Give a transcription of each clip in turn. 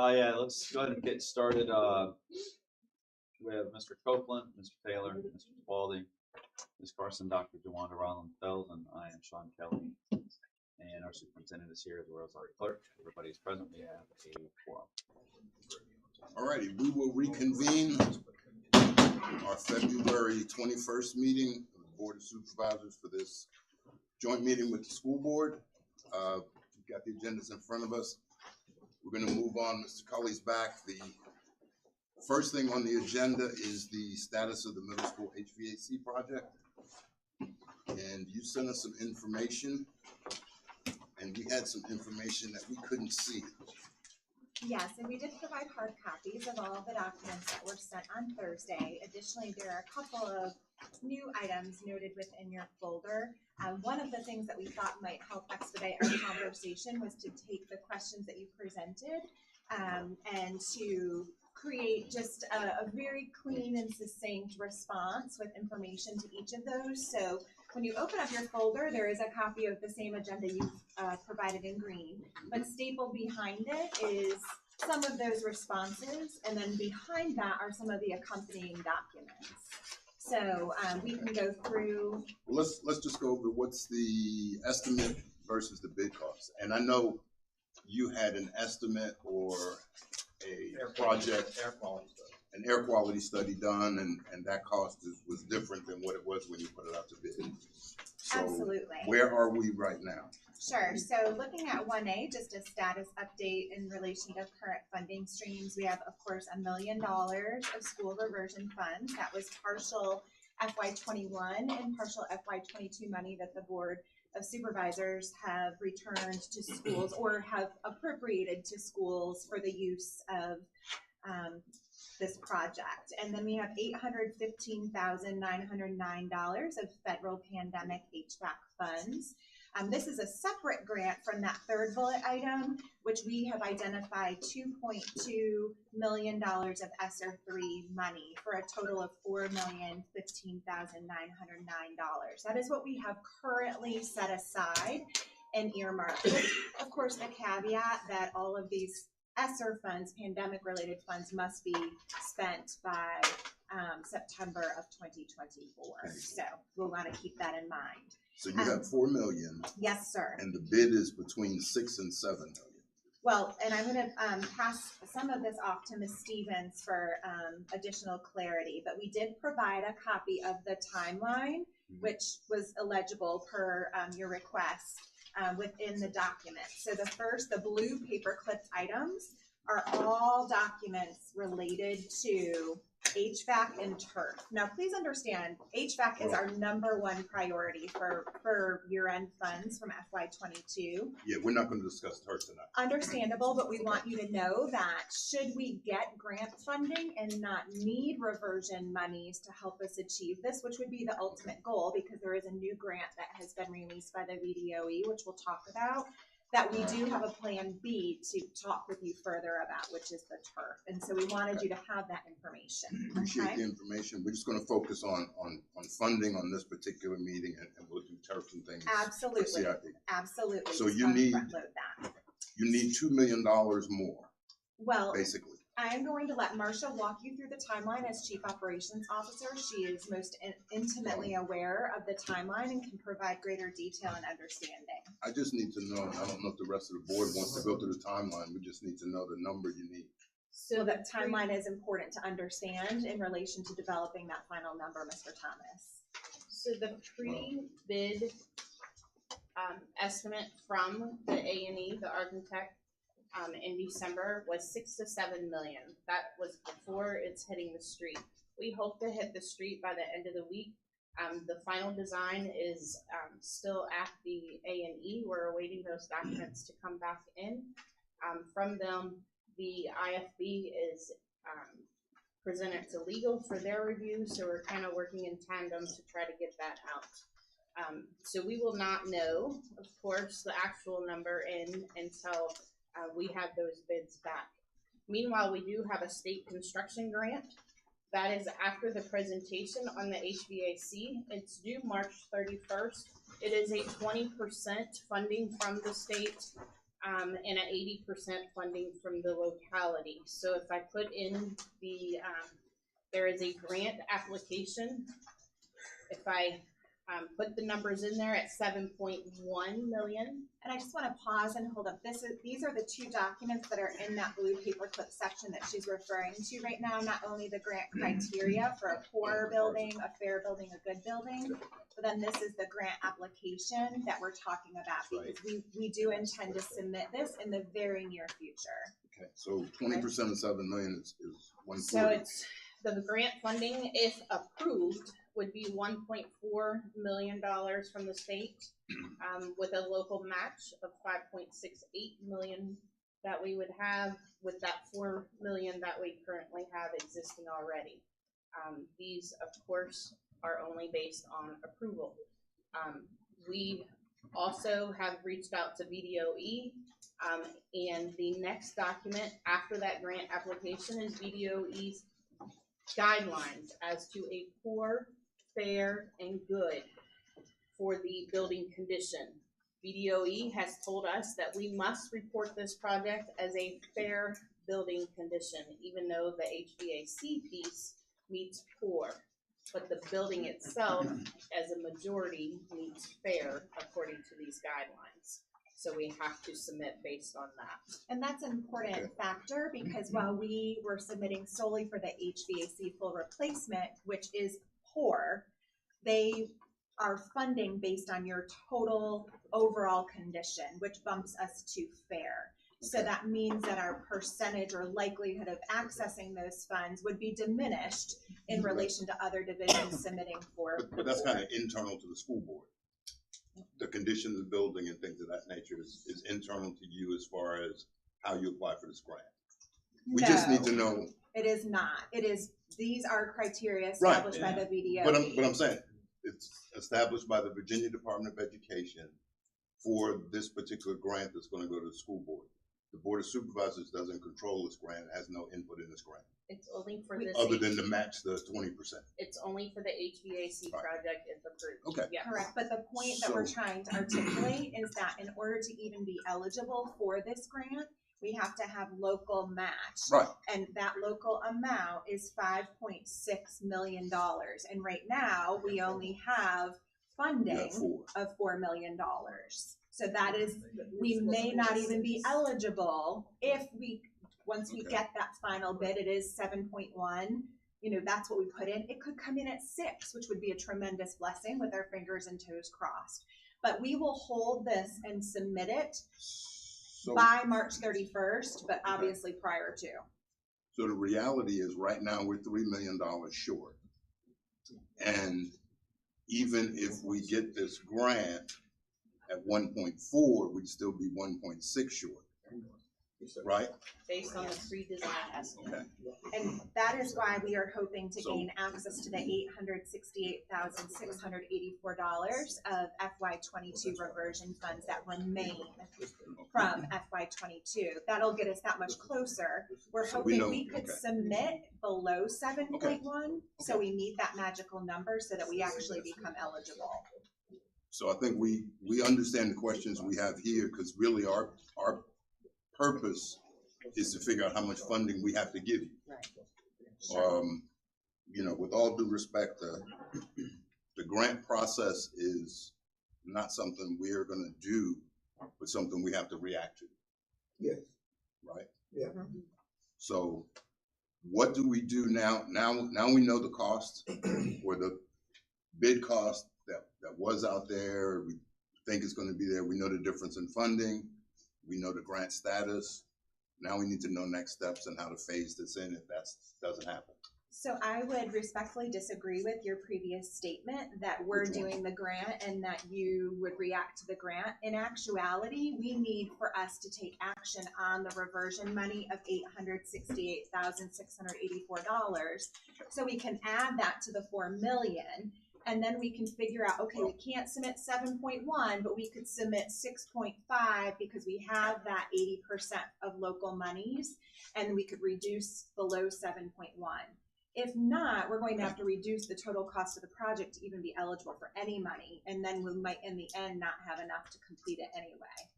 Yeah, let's go ahead and get started. We have Mr. Copeland, Mr. Taylor, Mr. Spalding, Ms. Carson, Dr. DeWanda Rolland-Fells, and I am Sean Kelly. And our superintendent is here as well as our clerk. Everybody is present. We have a quorum. All righty, we will reconvene our February 21st meeting of the Board of Supervisors for this joint meeting with the school board. We've got the agendas in front of us. We're going to move on. Mr. Cully's back. The first thing on the agenda is the status of the middle school HVAC project. And you sent us some information, and we had some information that we couldn't see. Yes, and we did provide hard copies of all of the documents that were sent on Thursday. Additionally, there are a couple of new items noted within your folder. One of the things that we thought might help expedite our conversation was to take the questions that you presented and to create just a very clean and succinct response with information to each of those. So when you open up your folder, there is a copy of the same agenda you've provided in green, but stapled behind it is some of those responses, and then behind that are some of the accompanying documents. So we can go through. Well, let's just go over what's the estimate versus the bid cost. And I know you had an estimate or a project, an air quality study done, and that cost was different than what it was when you put it out to bid. So absolutely. Where are we right now? Sure. So looking at 1A, just a status update in relation to current funding streams. We have, of course, $1 million of school reversion funds. That was partial FY21 and partial FY22 money that the Board of Supervisors have returned to schools or have appropriated to schools for the use of this project. And then we have $815,909 of federal pandemic HVAC funds. This is a separate grant from that third bullet item, which we have identified $2.2 million of ESSER 3 money for a total of $4,015,909. That is what we have currently set aside and earmarked. Of course, the caveat that all of these ESSER funds, pandemic-related funds, must be spent by September of 2024. So we'll want to keep that in mind. So you have $4 million. Yes, sir. And the bid is between $6 and $7 million. Well, and I'm going to pass some of this off to Ms. Stevens for additional clarity, but we did provide a copy of the timeline, which was illegible per your request within the document. So the blue paper clipped items are all documents related to HVAC and turf. Now, please understand, HVAC is our #1 priority for year-end funds from FY22. Yeah, we're not going to discuss turf tonight. Understandable, but we want you to know that should we get grant funding and not need reversion monies to help us achieve this, which would be the ultimate goal, because there is a new grant that has been released by the VDOE, which we'll talk about, that we do have a plan B to talk with you further about, which is the turf. And so we wanted you to have that information. Appreciate the information. We're just going to focus on funding on this particular meeting, and we'll do turf and things. Absolutely. Absolutely. So you need $2 million more. Well, basically. I am going to let Marcia walk you through the timeline as Chief Operations Officer. She is most intimately aware of the timeline and can provide greater detail and understanding. I just need to know, I don't know if the rest of the board wants to go through the timeline. We just need to know the number you need. So that timeline is important to understand in relation to developing that final number, Mr. Thomas. So the pre-bid estimate from the A&E, the architect, in December was $6 to $7 million. That was before it's hitting the street. We hope to hit the street by the end of the week. The final design is still at the A&E. We're awaiting those documents to come back in. From them, the IFB is presented to legal for their review, so we're kind of working in tandem to try to get that out. So we will not know, of course, the actual number until we have those bids back. Meanwhile, we do have a state construction grant. That is after the presentation on the HVAC. It's due March 31st. It is a 20% funding from the state and an 80% funding from the locality. So if I put in the, there is a grant application. If I put the numbers in there at 7.1 million. And I just want to pause and hold up. These are the two documents that are in that blue paperclip section that she's referring to right now. Not only the grant criteria for a poor building, a fair building, a good building, but then this is the grant application that we're talking about, because we do intend to submit this in the very near future. Okay, so 20% of 7 million is 140. So it's the grant funding, if approved, would be $1.4 million from the state, with a local match of 5.68 million that we would have, with that 4 million that we currently have existing already. These, of course, are only based on approval. We also have reached out to VDOE, and the next document after that grant application is VDOE's guidelines as to a poor, fair, and good for the building condition. VDOE has told us that we must report this project as a fair building condition, even though the HVAC piece meets poor, but the building itself as a majority meets fair according to these guidelines. So we have to submit based on that. And that's an important factor, because while we were submitting solely for the HVAC full replacement, which is poor, they are funding based on your total overall condition, which bumps us to fair. So that means that our percentage or likelihood of accessing those funds would be diminished in relation to other divisions submitting for. But that's kind of internal to the school board. The condition of the building and things of that nature is internal to you as far as how you apply for this grant. We just need to know. It is not. It is, these are criteria established by the VDOE. But I'm saying, it's established by the Virginia Department of Education for this particular grant that's going to go to the school board. The Board of Supervisors doesn't control this grant, it has no input in this grant. It's only for this. Other than to match the 20%. It's only for the HVAC project if approved. Okay. Yeah. Correct, but the point that we're trying to articulate is that in order to even be eligible for this grant, we have to have local match. Right. And that local amount is $5.6 million. And right now, we only have funding of $4 million. So that is, we may not even be eligible if once we get that final bid, it is 7.1, you know, that's what we put in. It could come in at 6, which would be a tremendous blessing with our fingers and toes crossed. But we will hold this and submit it by March 31st, but obviously prior to. So the reality is right now we're $3 million short. And even if we get this grant at 1.4, we'd still be 1.6 short, right? Based on the pre-design estimate. Okay. And that is why we are hoping to gain access to the $868,684 of FY22 reversion funds that remain from FY22. That'll get us that much closer. We're hoping we could submit below 7.1, so we meet that magical number so that we actually become eligible. So I think we understand the questions we have here, because really our purpose is to figure out how much funding we have to give you. Right. You know, with all due respect, the grant process is not something we're going to do, but something we have to react to. Yes. Right? Yeah. So what do we do now? Now we know the cost or the bid cost that was out there. We think it's going to be there. We know the difference in funding. We know the grant status. Now we need to know next steps and how to phase this in if that doesn't happen. So I would respectfully disagree with your previous statement that we're doing the grant and that you would react to the grant. In actuality, we need for us to take action on the reversion money of $868,684 so we can add that to the $4 million. And then we can figure out, okay, we can't submit 7.1, but we could submit 6.5 because we have that 80% of local monies, and we could reduce below 7.1. If not, we're going to have to reduce the total cost of the project to even be eligible for any money, and then we might, in the end, not have enough to complete it anyway.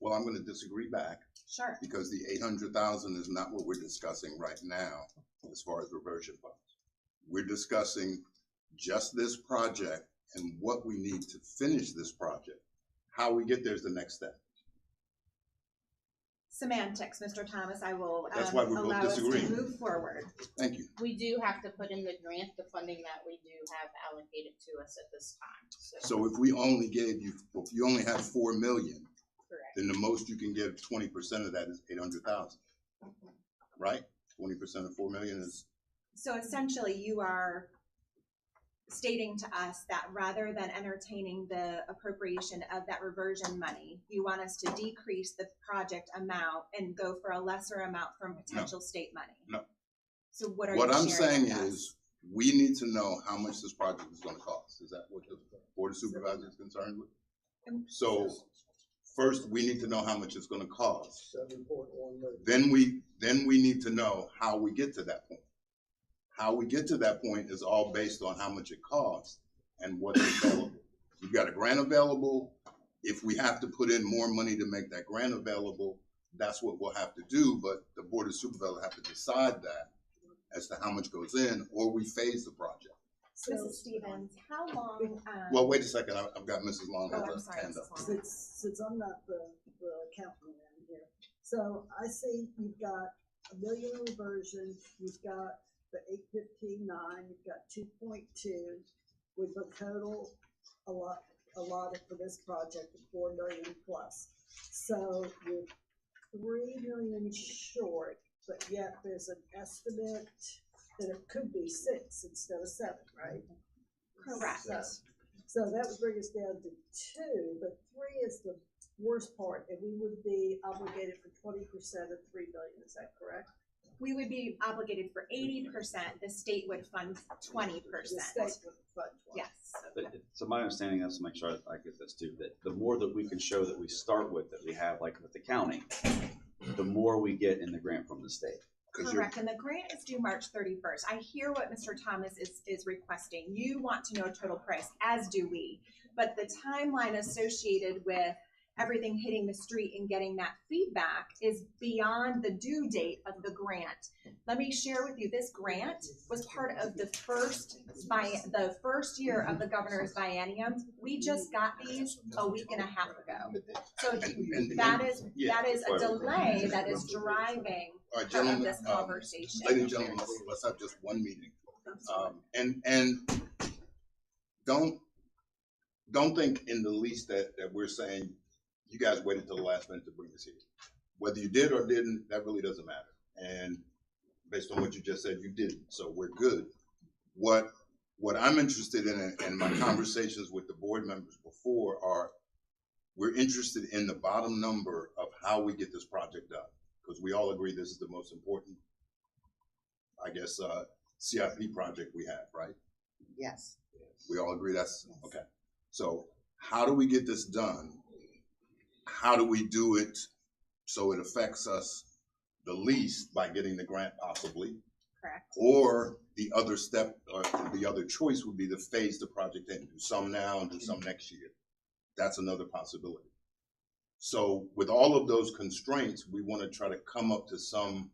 Well, I'm gonna disagree back, Sure. because the 800,000 is not what we're discussing right now as far as reversion funds. We're discussing just this project and what we need to finish this project. How we get there is the next step. Semantics, Mr. Thomas, I will That's why we're both allow us to disagreeing. move forward. Thank you. We do have to put in the grant, the funding that we do have allocated to us at this time, So if we only gave you, if you only have 4 million, correct. then the most you can give 20% of that is 800,000, right? 20% of 4 million is, So essentially, you are stating to us that rather than entertaining the appropriation of that reversion money, you want us to decrease the project amount and go for a lesser amount from potential state money? No. So what are what you I'm sharing saying with us? is, we need to know how much this project is gonna cost. Is that what the Board of Supervisors is concerned with? So, first, we need to know how much it's gonna cost. 7.1 million. Then we need to know how we get to that point. How we get to that point is all based on how much it costs and what's available. We've got a grant available. If we have to put in more money to make that grant available, that's what we'll have to do, but the Board of Supervisors have to decide that as to how much goes in, or we phase the project. So, Mrs. Stevens, how long? Well, wait a second, I've got Mrs. Long Oh, I'm has a sorry, hand Mrs. up. Long. since I'm not the accountant around here, so I see you've got $1 million reversion, you've got the 815.9, you've got 2.2, with a total allotted for this project of 4 million plus. So you're 3 million short, but yet there's an estimate that it could be 6 instead of 7, right? Correct. So that would bring us down to 2, but 3 is the worst part, and we would be obligated for 20% of 3 million, is that correct? We would be obligated for 80%, the state would fund 20%. The state would fund 20. Yes. So my understanding is, to make sure I get this too, that the more that we can show that we start with, that we have like with the county, the more we get in the grant from the state. Correct, and the grant is due March 31st. I hear what Mr. Thomas is requesting. You want to know total price, as do we. But the timeline associated with everything hitting the street and getting that feedback is beyond the due date of the grant. Let me share with you, this grant was part of the first year of the governor's biennium. We just got these a week and a half ago. So that is a delay that is driving All right, part of gentlemen, this conversation. ladies and gentlemen, let's have just one meeting. And don't think in the least that we're saying you guys waited till the last minute to bring this here. Whether you did or didn't, that really doesn't matter. And based on what you just said, you didn't, so we're good. What I'm interested in, and my conversations with the board members before are, we're interested in the bottom number of how we get this project done. Because we all agree this is the most important, I guess, CIP project we have, right? Yes. We all agree that's, okay. So how do we get this done? How do we do it so it affects us the least by getting the grant possibly? Correct. Or the other step, or the other choice would be to phase the project in, do some now and do some next year. That's another possibility. So with all of those constraints, we want to try to come up to some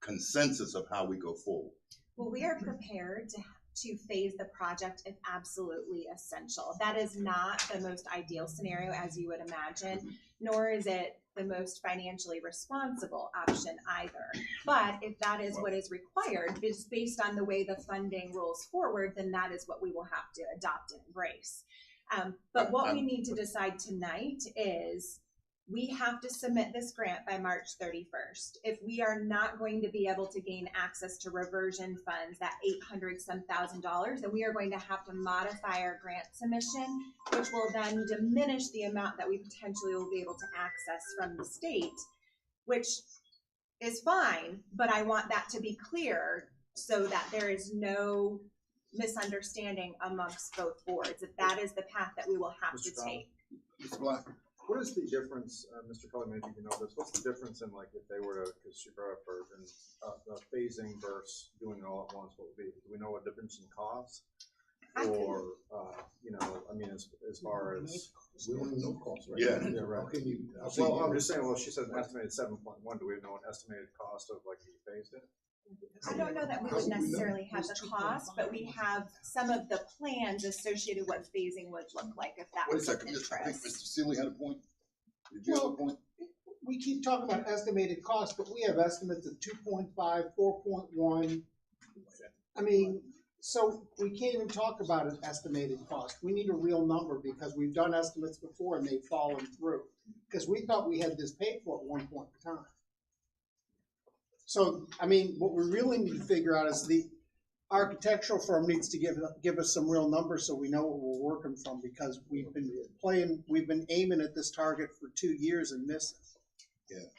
consensus of how we go forward. Well, we are prepared to phase the project if absolutely essential. That is not the most ideal scenario, as you would imagine, nor is it the most financially responsible option either. But if that is what is required, based on the way the funding rolls forward, then that is what we will have to adopt and embrace. But what we need to decide tonight is we have to submit this grant by March 31st. If we are not going to be able to gain access to reversion funds, that $800-some-thousand, then we are going to have to modify our grant submission, which will then diminish the amount that we potentially will be able to access from the state, which is fine, but I want that to be clear so that there is no misunderstanding amongst both boards, that is the path that we will have to take. Mr. Black. What is the difference, Mr. Kelly, maybe you know this, what's the difference in like if they were to, because she brought up phasing versus doing it all at once, what would be, do we know what difference in cost? or, you know, I mean, as far as. We don't even know costs, right? Yeah. Yeah, right. How can you, how can Well, you- I'm just saying, well, she said an estimated 7.1, do we know an estimated cost of like the phased in? I don't know that we How would would we know? necessarily have the cost, but we have some of the plans associated what phasing would look like if that Wait a was of second, I think Mr. interest. Sealy had a point. Did you have a point? We keep talking about estimated costs, but we have estimates of 2.5, 4.1. I mean, so we can't even talk about an estimated cost. We need a real number because we've done estimates before and they've fallen through. Because we thought we had this paid for at one point in time. So, I mean, what we really need to figure out is the architectural firm needs to give us some real numbers so we know what we're working from, because we've been aiming at this target for 2 years and missing.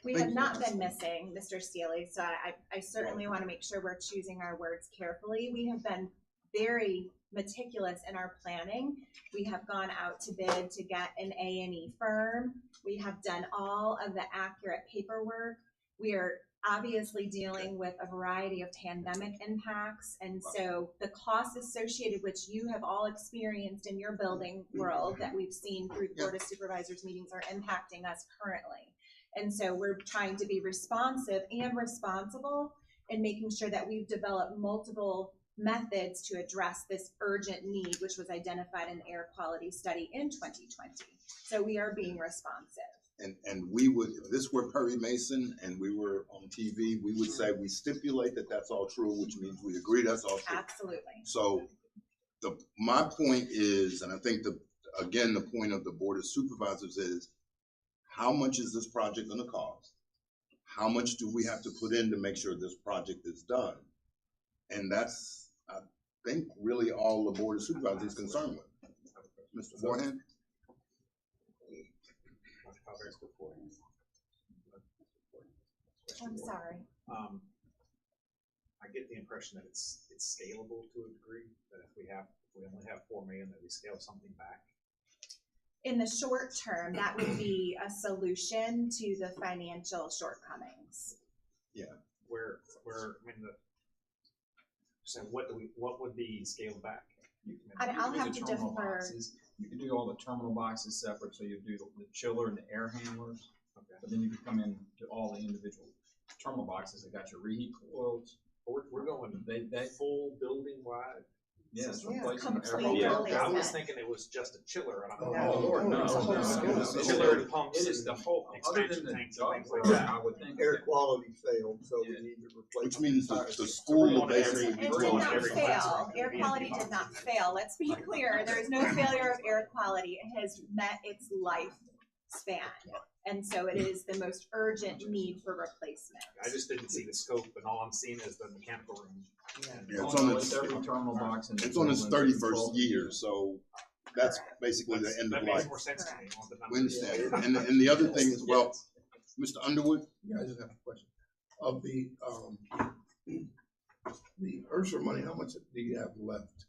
We have not been missing, Mr. Steely, so I certainly want to make sure we're choosing our words carefully. We have been very meticulous in our planning. We have gone out to bid to get an A&E firm. We have done all of the accurate paperwork. We are obviously dealing with a variety of pandemic impacts, and so the costs associated, which you have all experienced in your building world that we've seen through Board of Supervisors meetings, are impacting us currently. And so we're trying to be responsive and responsible in making sure that we've developed multiple methods to address this urgent need, which was identified in the air quality study in 2020. So we are being responsive. And we would, if this were Perry Mason and we were on TV, we would say we stipulate that that's all true, which means we agree that's all true. Absolutely. So my point is, and I think again, the point of the Board of Supervisors is, how much is this project gonna cost? How much do we have to put in to make sure this project is done? And that's, I think, really all the Board of Supervisors is concerned with. Mr. Forehand? I'm sorry. I get the impression that it's scalable to a degree, that if we only have 4 million, that we scale something back. In the short term, that would be a solution to the financial shortcomings. Yeah. Where I mean, so what would be scaled back? I'll have to defer. You could do all the terminal boxes separate, so you do the chiller and the air handlers. Okay. But then you could come in to all the individual terminal boxes that got your reheat coils. We're going They full building wide. yes, Yeah, replacing the air complete handler. replacement. I was thinking it was just a chiller. And I'm No. Lord, no. It's a whole The school. chiller and pumps. It is the whole, and other expansion than the tanks and duct things like work, that. I would think. Air that- quality failed, so we Yeah. need to replace. Which means entire the system. school Everyone will basically It be did doing not everything. fail. Air quality did not fail. Let's be clear. There is no failure of air quality. It has met its lifespan. And so it is the most urgent need for replacement. I just didn't see the scope, and all I'm seeing is the mechanical room. And Yeah, it's Oh, on no, its- every terminal box in the It's on its building, 31st 12 year, so that's basically the end that of makes life. more sense to me. I want the We numbers. understand. And the other thing is, well, Mr. Underwood, Yeah, I just have a question. Of the URSA money, how much do you have left?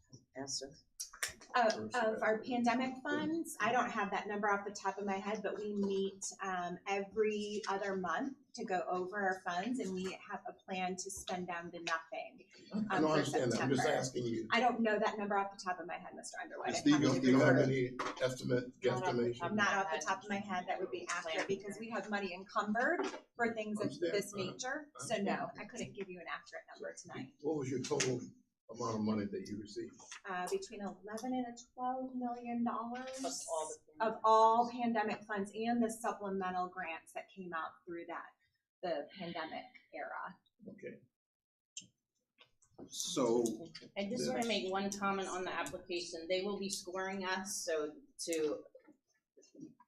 Of our pandemic funds, I don't have that number off the top of my head, but we meet every other month to go over our funds, and we have a plan to spend down to nothing. I don't for understand that, I'm just September. asking you. I don't know that number off the top of my head, Mr. Underwood. I'd Steve, have to You don't have defer. any estimate, guesstimation? Not off the top of my head, that would be accurate, because we have money encumbered for things of Understand. this nature. So no, I couldn't give you an accurate number tonight. What was your total amount of money that you received? Between $11 and $12 million Plus all of all pandemic funds and the supplemental grants that came out through the pandemic era. Okay. so I just want to make one comment on the application. They will be scoring us, so to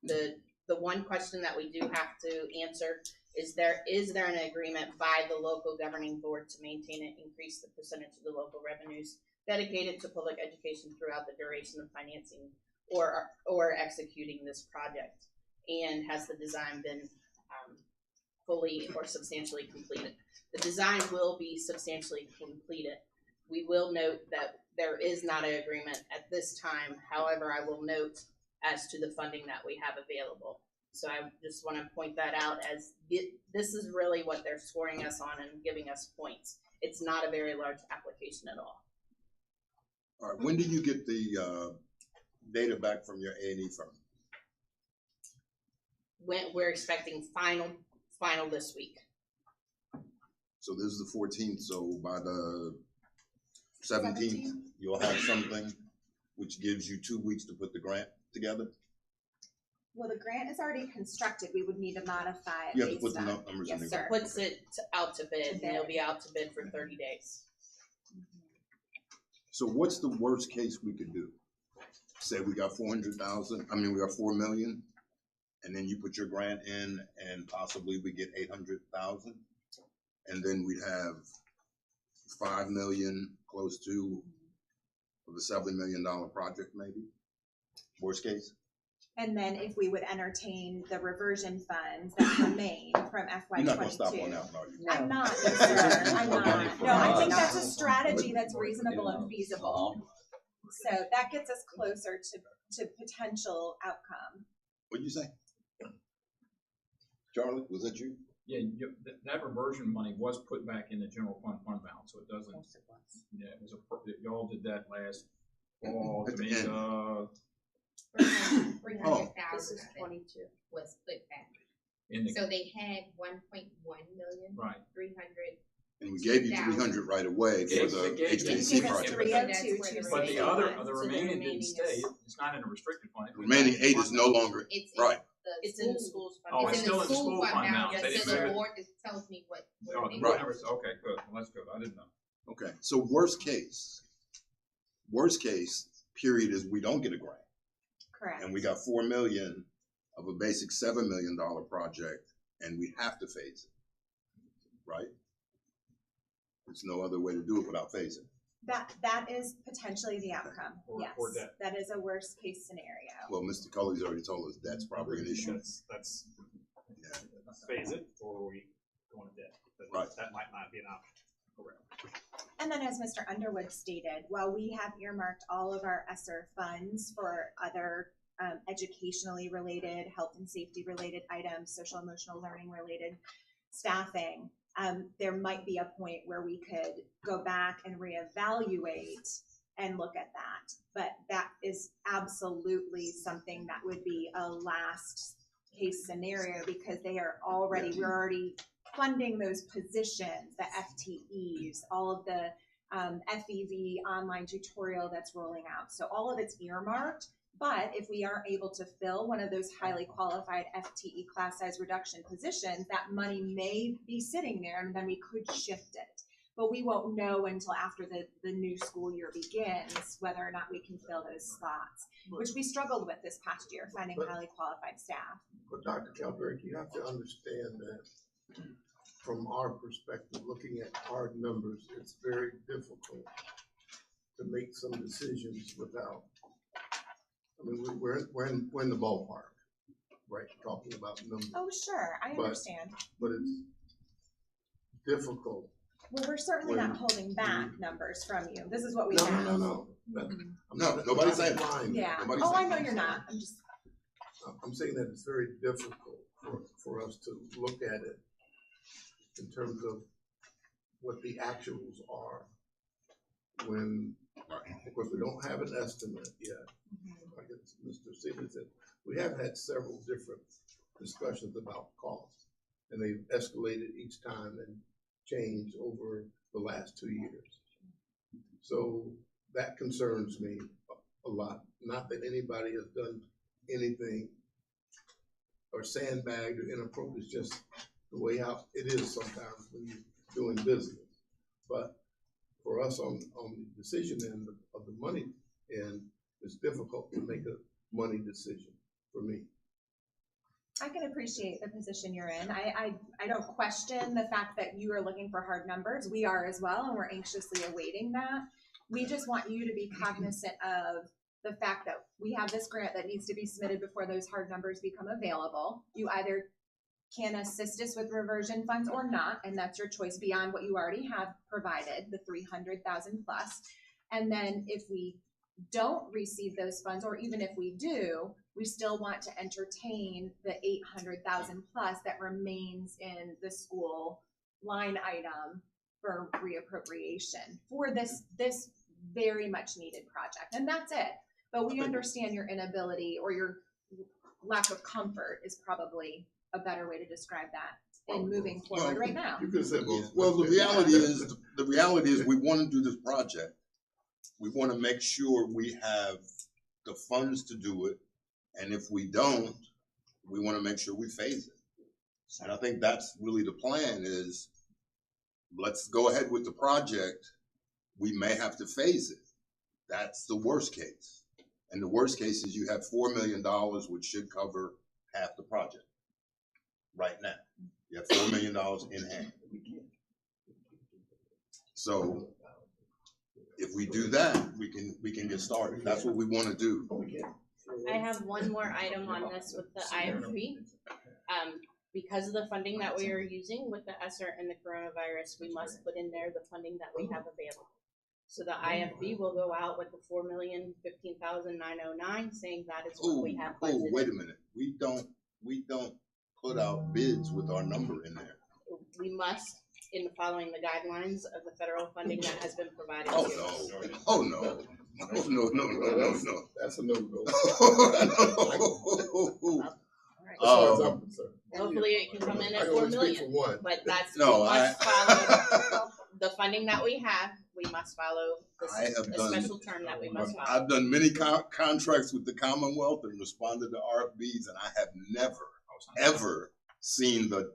the one question that we do have to answer is there an agreement by the local governing board to maintain and increase the percentage of the local revenues dedicated to public education throughout the duration of financing or executing this project? And has the design been fully or substantially completed? The design will be substantially completed. We will note that there is not an agreement at this time. However, I will note as to the funding that we have available. So I just want to point that out as this is really what they're scoring us on and giving us points. It's not a very large application at all. All right, when did you get the, data back from your A&E firm? We're expecting final this week. So this is the 14th, so by the 17th, you'll have something which gives you 2 weeks to put the grant together? Well, the grant is already constructed. We would need to modify it. You have to put based the on- numbers Yes, in the sir. grant. Puts it out to bid, To and it'll bid. be out to bid for 30 days. So what's the worst case we could do? Say we got 400,000, I mean, we got 4 million, and then you put your grant in and possibly we get 800,000. And then we'd have 5 million, close to of a $7 million project maybe, worst case? And then if we would entertain the reversion funds that remain from FY22. You're not gonna stop on that, are you? I'm not, no, sir, I'm not. No, I think that's a strategy that's reasonable and feasible. So that gets us closer to potential outcome. What'd you say? Charlie, was that you? Yeah, that reversion money was put back in the general fund balance, so it doesn't. Yeah, it was y'all did that last fall. At the to end. me, 300,000 This is of it 22. was put back. in the, So they had 1.1 million, right. 300. And we gave you 300 right away for the They gave you- You HVAC gave us project. 302,261. But the So the remaining remaining didn't stay. is- It's not in a restricted fund. It went Remaining back in 8 is fund no balance. longer, It's right. It's in the school's fund. Oh, It's it's in still the in the school school fund fund balance, balance. They so didn't the move it. board just tells me what. Oh, the Right. board okay, good. Well, that's good. I didn't know. Okay, so worst case, period, is we don't get a grant. Correct. And we got 4 million of a basic $7 million project, and we have to phase it, right? There's no other way to do it without phasing. That is potentially the outcome, yes. Or debt. That is a worst case scenario. Well, Mr. Cully's already told us that's probably an issue. That's Yeah. phase it, or we go into debt. But Right. That might not be an option. Correct. And then as Mr. Underwood stated, while we have earmarked all of our ESSER funds for other educationally related, health and safety related items, social emotional learning related staffing, there might be a point where we could go back and reevaluate and look at that. But that is absolutely something that would be a last case scenario because we're already funding those positions, the FTEs, all of the FEV online tutorial that's rolling out. So all of it's earmarked, but if we aren't able to fill one of those highly qualified FTE class size reduction positions, that money may be sitting there and then we could shift it. But we won't know until after the new school year begins whether or not we can fill those slots, which we struggled with this past year, finding highly qualified staff. But Dr. Calvert, you have to understand that from our perspective, looking at hard numbers, it's very difficult to make some decisions without, I mean, we're in the ballpark, right, talking about numbers, Oh, sure, I But- understand. but it's difficult. Well, we're certainly not when holding back numbers from you. This is what we No, have. no. That- I'm No, not- nobody's I'm saying not that. implying that. Yeah. Nobody's Oh, I saying know that. you're not. I'm just, I'm saying that it's very difficult for us to look at it in terms of what the actuals are when, of course, we don't have an estimate yet. Like Mr. Stevens said, we have had several different discussions about costs, and they've escalated each time and changed over the last 2 years. So that concerns me a lot. Not that anybody has done anything or sandbagged or inappropriate, it's just the way how it is sometimes when you're doing business. But for us on the decision end of the money end, it's difficult to make a money decision for me. I can appreciate the position you're in. I don't question the fact that you are looking for hard numbers. We are as well, and we're anxiously awaiting that. We just want you to be cognizant of the fact that we have this grant that needs to be submitted before those hard numbers become available. You either can assist us with reversion funds or not, and that's your choice beyond what you already have provided, the 300,000 plus. And then if we don't receive those funds, or even if we do, we still want to entertain the 800,000 plus that remains in the school line item for reappropriation for this very much needed project, and that's it. But we understand your inability or your lack of comfort is probably a better way to describe that in moving forward right now. You could have said both. Well, the reality is we want to do this project. We want to make sure we have the funds to do it, and if we don't, we want to make sure we phase it. And I think that's really the plan is, let's go ahead with the project. We may have to phase it. That's the worst case. And the worst case is you have $4 million, which should cover half the project right now. You have $4 million in hand. So if we do that, we can get started. That's what we want to do. I have one more item on this with the IFP. Because of the funding that we are using with the ESSER and the coronavirus, we must put in there the funding that we have available. So the IFB will go out with the $4,015,909, saying that is what we have budgeted. Oh, wait a minute. We don't put out bids with our number in there. We must, in following the guidelines of the federal funding that has been provided. Oh no! Oh no! No! That's a no-go. Hopefully it can come in at 4 million, but that's, no, we must follow the funding that we have. We must follow the special term that we must follow. I've done many contracts with the Commonwealth and responded to RFBs, and I have never, ever seen the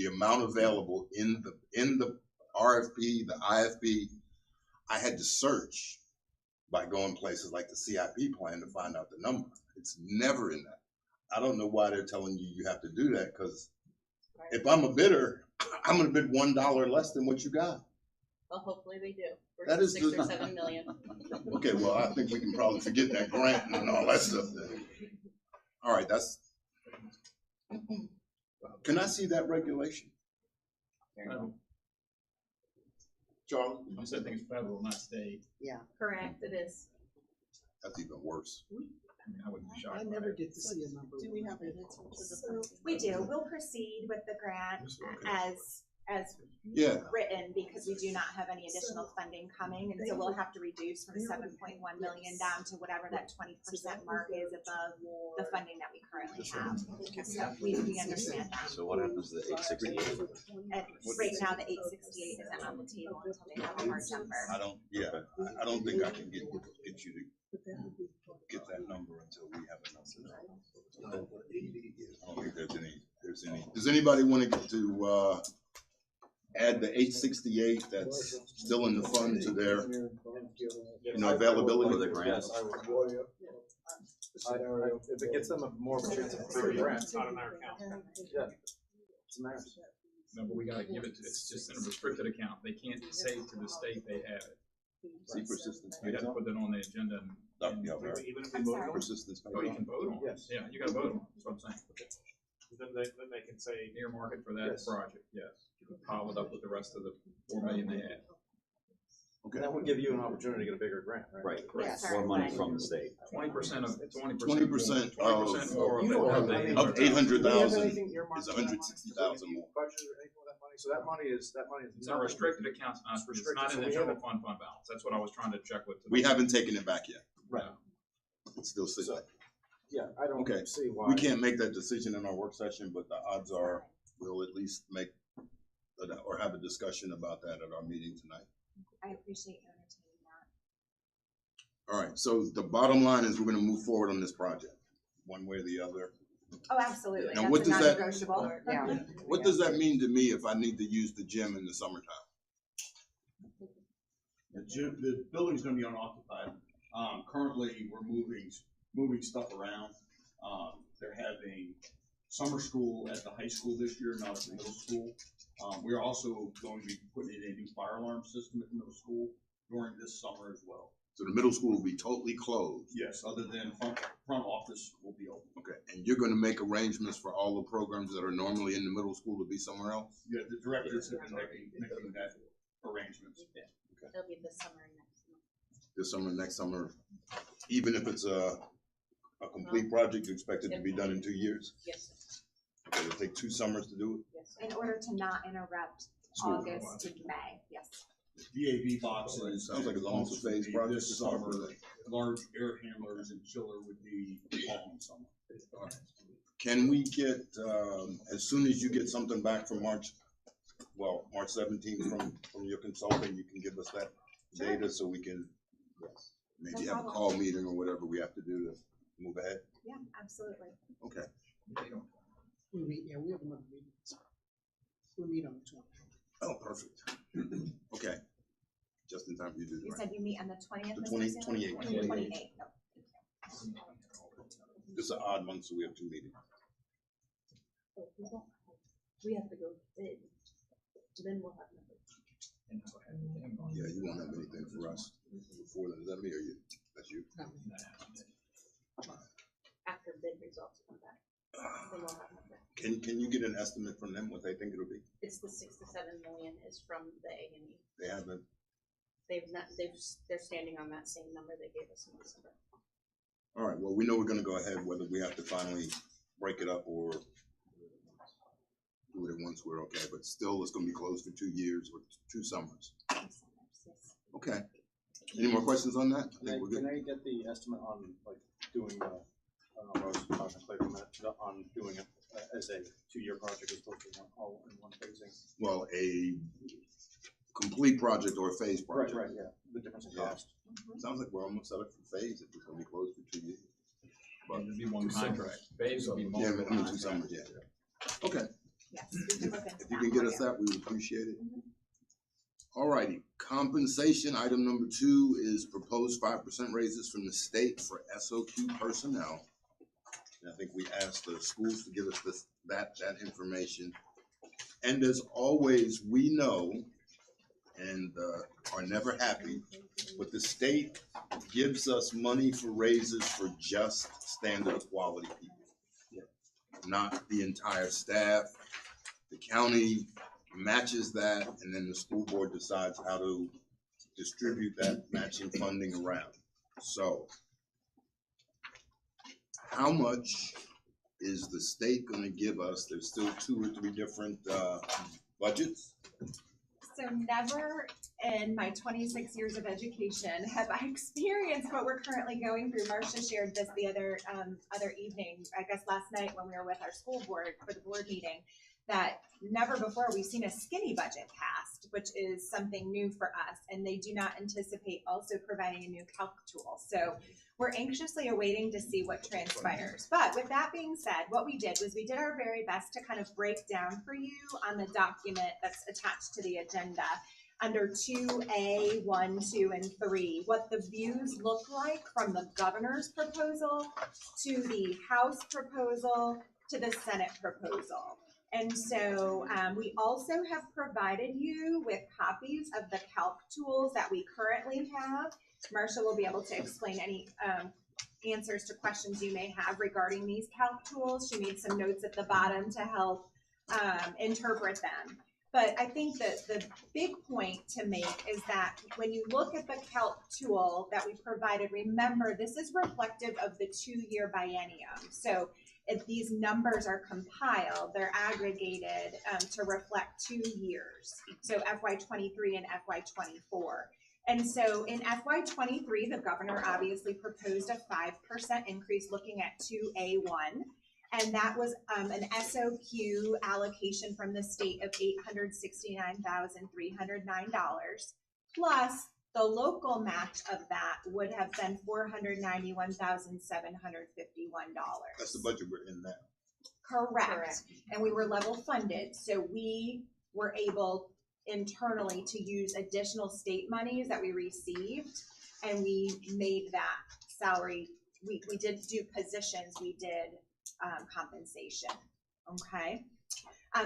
amount available in the RFP, the IFP. I had to search by going places like the CIP plan to find out the number. It's never in that. I don't know why they're telling you have to do that, because if I'm a bidder, I'm going to bid $1 less than what you got. Well, hopefully they do. That is 6 or 7 million. Okay, well, I think we can probably forget that grant and all that stuff then. All right, that's. Can I see that regulation? Charlie? I said I think it's federal, not state. Yeah. Correct, it is. That's even worse. I mean, I wouldn't be shocked. I never get to see a number. Do we have an answer to the? We do. We'll proceed with the grant as Yeah. written, because we do not have any additional funding coming, and so we'll have to reduce from 7.1 million down to whatever that 20% mark is above the funding that we currently have. So we understand that. So what happens to the 868? And right now, the 868 isn't on the table until they have a hard number. I don't think I can get you to get that number until we have a number. I don't think there's any. Does anybody want to add the 868 that's still in the fund to their, availability of the grants? If it gets them a more of a chance of a bigger grant, it's not in our account. Yeah, it's in theirs. No, but we gotta give it to, it's just in a restricted account. They can't say to the state they have it. See persistence. We have to put that on the agenda and. Even if we vote on it, Persistence. Oh, you can vote on it. Yes. Yeah, you gotta vote on it. That's what I'm saying. Then they can say, Earmark it for that Yes. project, yes. You can pile it up with the rest of the 4 million they had. Okay. That would give you an opportunity to get a bigger grant, right? Right, Yes. more money from the state. 20% of, 20% more of You don't have it. any- Of Do we have 800,000 anything earmarked is for that money? 160,000 more. Budget or anything with that money? So that money is It's a restricted account, it's not restricted, in so the we general haven't- fund balance. That's what I was trying to check with. We haven't taken it back yet. Right. It's still sitting. Yeah, I don't Okay. see why. We can't make that decision in our work session, but the odds are we'll at least make or have a discussion about that at our meeting tonight. I appreciate you entertaining that. All right, so the bottom line is we're going to move forward on this project, one way or the other. Oh, absolutely. Now, That's what a does that- non-negotiable. Yeah. What does that mean to me if I need to use the gym in the summertime? The building's gonna be unoccupied. Currently, we're moving stuff around. They're having summer school at the high school this year, not at the middle school. We're also going to be putting in a new fire alarm system at the middle school during this summer as well. So the middle school will be totally closed. Yes, other than front office will be open. Okay, and you're going to make arrangements for all the programs that are normally in the middle school to be somewhere else? Yeah, the directors have been making that arrangements. Yeah. It'll be this summer and next summer. This summer, next summer, even if it's a complete project, you expect it to be done in 2 years? Yes, Okay, it'll take 2 summers to do it? yes. In order to not interrupt School. August to May, yes. VAV boxes. Sounds like it's almost a would phase be project This to start summer, with. large air handlers and chiller would be fall and summer. Can we get, as soon as you get something back from March 17th from your consultant, you can give us that data so we can maybe No have a problem. call meeting or whatever we have to do to move ahead? Yeah, absolutely. Okay. We meet, yeah, we have another meeting. We meet on the 20th. Oh, perfect. Okay. Just in time for you to do You that. said you meet on the 20th, The Mr. 20 Sanders? 28th. 28th. This is an odd month, so we have two meetings. We have to go bid, then we'll have numbers. Yeah, you won't have anything for us before then. Is that me or you? That's you. After bid results come back, then we'll have numbers. Can you get an estimate from them what they think it'll be? It's the 6 to 7 million is from the A&E. They haven't. They're standing on that same number they gave us in December. All right. Well, we know we're going to go ahead whether we have to finally break it up or do it at once. We're okay, but still, it's going to be closed for 2 years or 2 summers. Okay. Any more questions on that? I think we're good. Can I get the estimate on like doing the, I don't know, Rose talking clear from that, on doing it as a 2-year project as opposed to all in one phasing? Well, a complete project or a phase project. Right, yeah, the difference in Yeah. cost. Sounds like we're almost set up for phase if it's going to be closed for 2 years. But It'd be one contract. Phase would be yeah, multiple I mean 2 contracts. summers. Yeah. Okay. Yes, we can look into If you that can get for us you. that, we would appreciate it. All righty, compensation, item number 2 is proposed 5% raises from the state for SOQ personnel. And I think we asked the schools to give us that information. And as always, we know and are never happy, but the state gives us money for raises for just standard quality people, not the entire staff. The county matches that, and then the school board decides how to distribute that matching funding around. So, how much is the state going to give us? There's still 2 or 3 different budgets. So never in my 26 years of education have I experienced what we're currently going through. Marcia shared this the other evening, I guess last night when we were with our school board for the board meeting, that never before we've seen a skinny budget passed, which is something new for us. And they do not anticipate also providing a new calc tool. So we're anxiously awaiting to see what transpires. But with that being said, what we did was we did our very best to kind of break down for you on the document that's attached to the agenda under 2A, 1, 2, and 3, what the views look like from the governor's proposal to the House proposal to the Senate proposal. And so we also have provided you with copies of the calc tools that we currently have. Marcia will be able to explain any answers to questions you may have regarding these calc tools. She made some notes at the bottom to help interpret them. But I think that the big point to make is that when you look at the calc tool that we provided, remember this is reflective of the 2-year biennium. So if these numbers are compiled, they're aggregated to reflect 2 years. So FY23 and FY24. And so in FY23, the governor obviously proposed a 5% increase looking at 2A1. And that was an SOQ allocation from the state of $869,309. Plus the local match of that would have been $491,751. That's the budget we're in now. Correct. And we were level funded. So we were able internally to use additional state monies that we received, and we made that salary. We did do positions, we did compensation. Okay.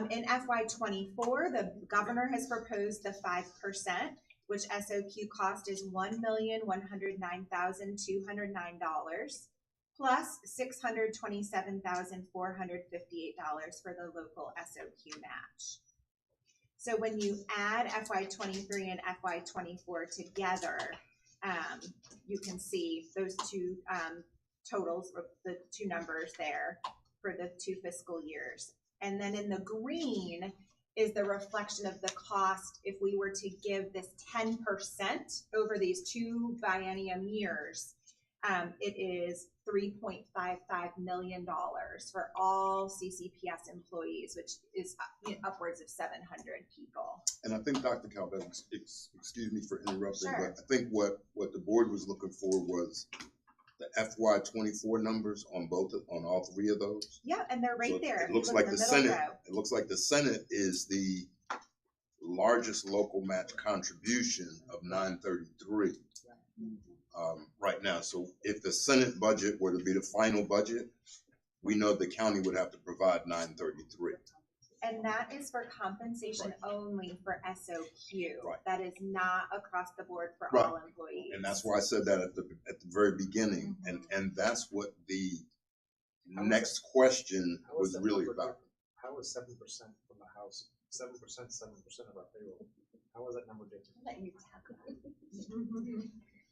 In FY24, the governor has proposed the 5%, which SOQ cost is $1,109,209 plus $627,458 for the local SOQ match. So when you add FY23 and FY24 together, you can see those 2 totals, the 2 numbers there for the 2 fiscal years. And then in the green is the reflection of the cost if we were to give this 10% over these 2 biennium years. It is $3.55 million for all CCPS employees, which is upwards of 700 people. And I think Dr. Calvez, excuse me for interrupting, Sure. but I think what the board was looking for was the FY24 numbers on all three of those. Yeah, and they're right So there. It if looks you like look in the middle Senate, row. it looks like the Senate is the largest local match contribution of 933 right now. So if the Senate budget were to be the final budget, we know the county would have to provide 933. And that is for compensation only for SOQ. Right. That is not across the board for Right. all employees. And that's why I said that at the very beginning. And that's what the next question was really about. How is 7% from the House, 7% of our payroll? How is that number different? Let you calculate.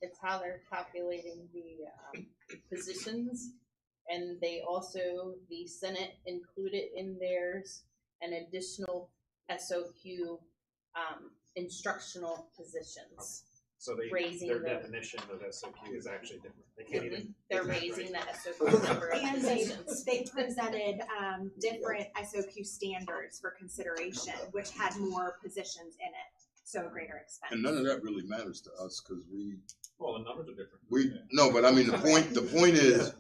It's how they're calculating the positions, and they also, the Senate included in theirs an additional SOQ instructional positions. So Raising their the- definition of SOQ is actually different. They can't even. They're raising the SOQ number of And positions. they presented different SOQ standards for consideration, which had more positions in it, so a greater expense. And none of that really matters to us because Well, the numbers are different. no, but I mean, the point is,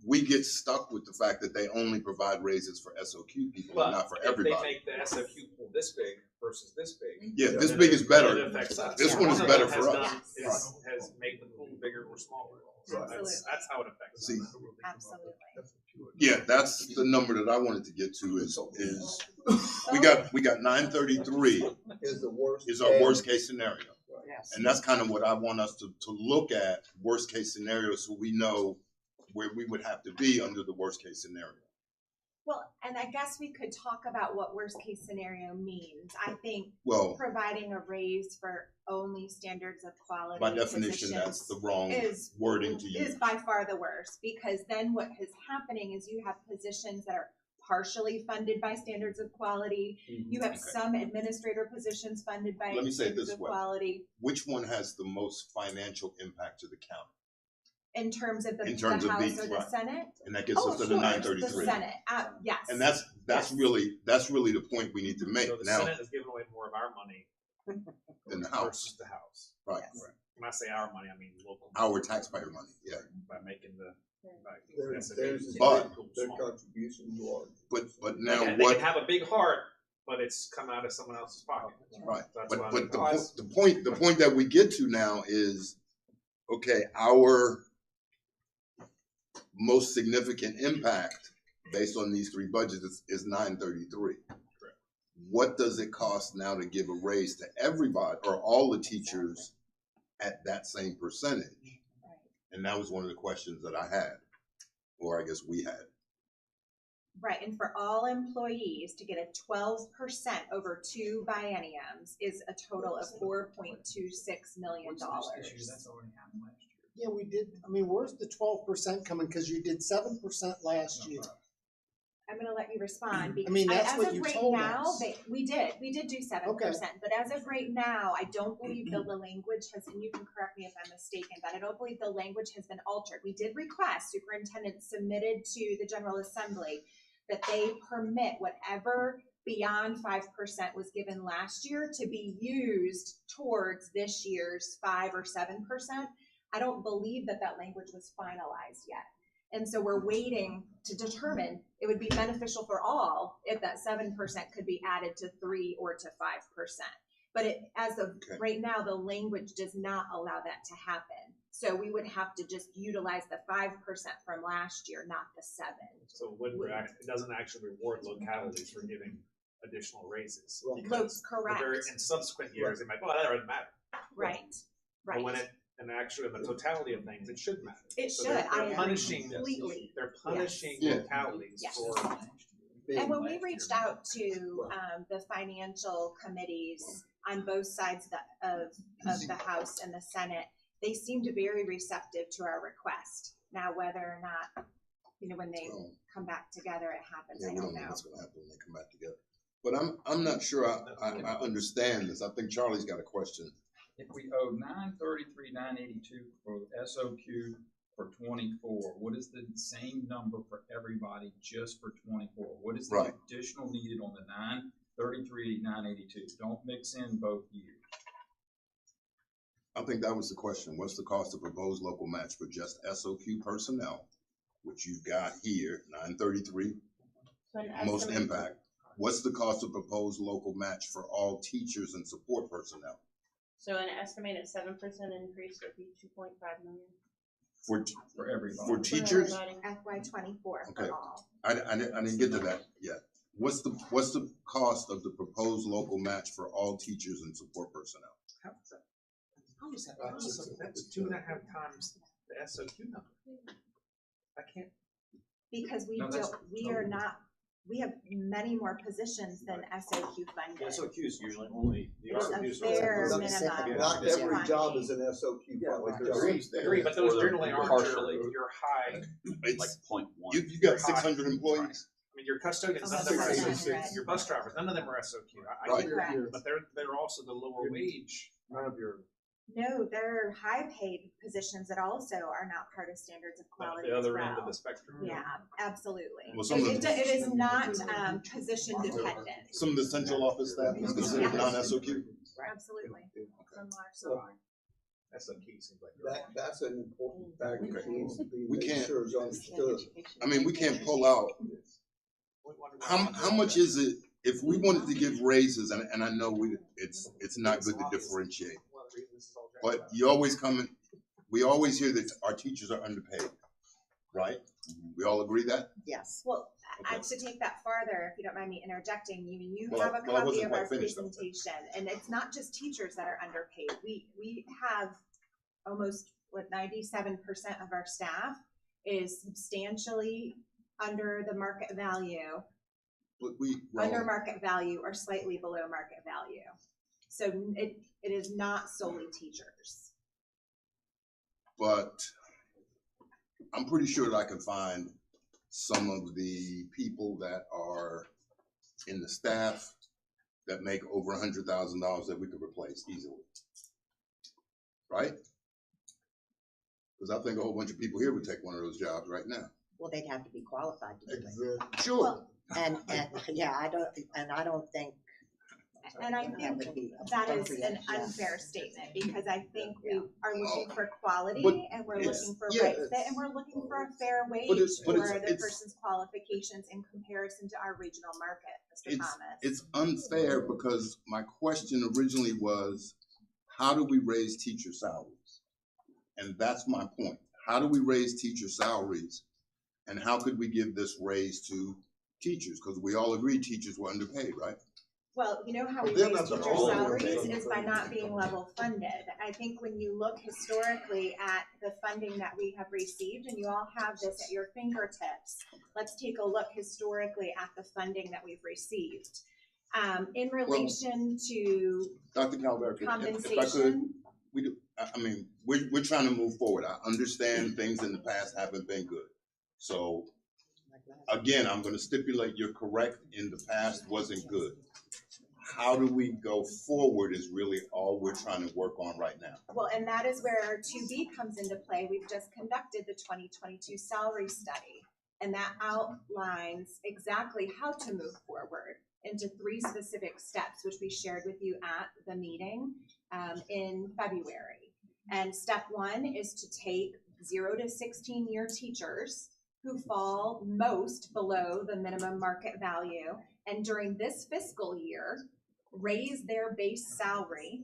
we get stuck with the fact that they only provide raises for SOQ people and not for everybody. If they make the SOQ pool this big versus this big. Yeah, this then big is better. It affects us. This one is One of better them for has us. done- Has made the pool bigger or smaller. So Absolutely. that's how it affects See, us. Absolutely. yeah, that's the number that I wanted to get to is we got 933 Is the worst. is our worst case scenario. Yes. And that's kind of what I want us to look at, worst case scenario, so we know where we would have to be under the worst case scenario. Well, and I guess we could talk about what worst case scenario means. I think Well, providing a raise for only standards of quality by definition, that's positions the wrong is wording to use. is by far the worst, because then what is happening is you have positions that are partially funded by standards of quality. You have Okay. some administrator positions funded by Let me say it standards this of way. quality. Which one has the most financial impact to the county? In terms of the In terms of House these, or the right. Senate? And that gets us to the sure, 933. The Senate, yes. And that's Yes. really the point we need to make So the now Senate is giving away more of our money in the House. versus the House. Right. Yes. When I say our money, I mean local. Our taxpayer money, yeah. By making the. There's But- their contribution large. But now They what? can have a big heart, but it's come out of someone else's pocket. Right. That's why But I'm- the point that we get to now is, okay, our most significant impact based on these three budgets is 933. Correct. What does it cost now to give a raise to everybody or all the teachers at that same percentage? Right. And that was one of the questions that I had, or I guess we had. Right, and for all employees to get a 12% over 2 bienniums is a total of $4.26 million. That's already happened last year. Yeah, we did, I mean, where's the 12% coming? Because you did 7% last year. I'm gonna let you respond, because mean, that's as what of you right told now, us. we did do 7%, but as of right now, I don't believe the language has, and you can correct me if I'm mistaken, but I don't believe the language has been altered. We did request, superintendent submitted to the General Assembly that they permit whatever beyond 5% was given last year to be used towards this year's 5 or 7%. I don't believe that language was finalized yet. And so we're waiting to determine, it would be beneficial for all if that 7% could be added to 3 or to 5%. But as of right now, the language does not allow that to happen. So we would have to just utilize the 5% from last year, not the 7. So it doesn't actually reward localities for giving additional raises. Correct. In subsequent years, they might, well, that doesn't matter. Right. But when and actually in the totality of things, it should matter. It So should. They're I agree punishing, completely. They're punishing Yes. localities Yes. for. And when we reached out to the financial committees on both sides of the House and the Senate, they seemed very receptive to our request. Now, whether or not, when they come back together, it happens, Yeah, I we don't don't know know. what's going to happen when they come back together. But I'm not sure I understand this. I think Charlie's got a question. If we owe $933,982 for SOQ for 24, what is the same number for everybody just for 24? What is the Right. additional needed on the $933,982? Don't mix in both years. I think that was the question. What's the cost of proposed local match for just SOQ personnel, which you've got here, 933, So an most estimate- impact. What's the cost of proposed local match for all teachers and support personnel? So an estimated 7% increase would be 2.5 million. For everybody. For teachers? everybody. FY 24 Okay. for all. I didn't get to that yet. What's the cost of the proposed local match for all teachers and support personnel? How is that That's possible? 2.5 times the SOQ number. I can't. Because we No, that's we have many more positions than SOQ funded. SOQ is usually only, the It's SOQ a is fair only. minimum. Not Yeah. every job is an SOQ. Yeah, project. agree, but those Or they're generally aren't partially. your high, It's, Like 0.1. you got 600 employees? I mean, your custodians, none of Almost them are 600. SOQ, your bus drivers, none of them are SOQ. I Right. get that, but they're also the lower wage. None of your. No, there are high paid positions that also are not part of standards of quality The as other end of well. the spectrum. Yeah, absolutely. Well, some of It the- is not position dependent. Some of the central office staff is considered non-SOQ? Absolutely. Some are, So- some aren't. SOQ seems like. That's an important factor that needs to be We made can't- sure is understood. I mean, we can't pull out, how much is it, if we wanted to give raises, and I know it's not good to differentiate, but you always we always hear that our teachers are underpaid, right? We all agree that? Yes. Well, Okay. to take that farther, if you don't mind me interjecting, you Well, have a well, I copy wasn't of quite our finished, though. presentation, and it's not just teachers that are underpaid. We have almost 97% of our staff is substantially under the market value, But under market value or slightly below market value. So it is not solely teachers. but I'm pretty sure that I can find some of the people that are in the staff that make over $100,000 that we could replace easily. Right? Because I think a whole bunch of people here would take one of those jobs right now. Well, they'd have to be qualified to do it. Sure. And yeah, I don't think And I that think would be that is appropriate, an yeah. unfair statement, because I think we are looking for But quality, and we're it's- looking for yeah, right fit, and we're looking for a fair wage But it's- for the it's- person's qualifications in comparison to our regional market, Mr. Thomas. It's unfair because my question originally was, how do we raise teacher salaries? And that's my point. How do we raise teacher salaries? And how could we give this raise to teachers? Because we all agree teachers were underpaid, right? Well, you know how we But they're raise not the teacher only salaries thing. is by not being level funded. I think when you look historically at the funding that we have received, and you all have this at your fingertips, let's take a look historically at the funding that we've received. In relation to Dr. Calvert, if I could, compensation, I mean, we're trying to move forward. I understand things in the past haven't been good. So again, I'm gonna stipulate you're correct, in the past wasn't good. How do we go forward is really all we're trying to work on right now. well, and that is where our 2B comes into play. We've just conducted the 2022 salary study, and that outlines exactly how to move forward into 3 specific steps, which we shared with you at the meeting in February. And step 1 is to take 0 to 16-year teachers who fall most below the minimum market value, and during this fiscal year, raise their base salary,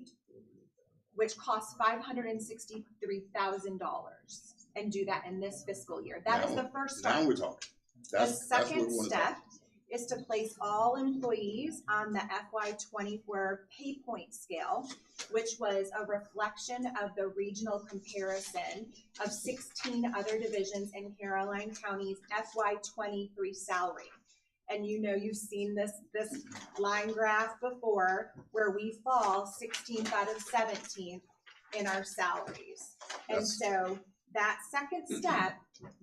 which costs $563,000, and do that in this fiscal year. That is the first step. Now we're talking. The That's what we second wanna step talk. is to place all employees on the FY24 pay point scale, which was a reflection of the regional comparison of 16 other divisions in Caroline County's FY23 salary. And you know, you've seen this line graph before, where we fall 16th out of 17th in our salaries. And Yes. so that second step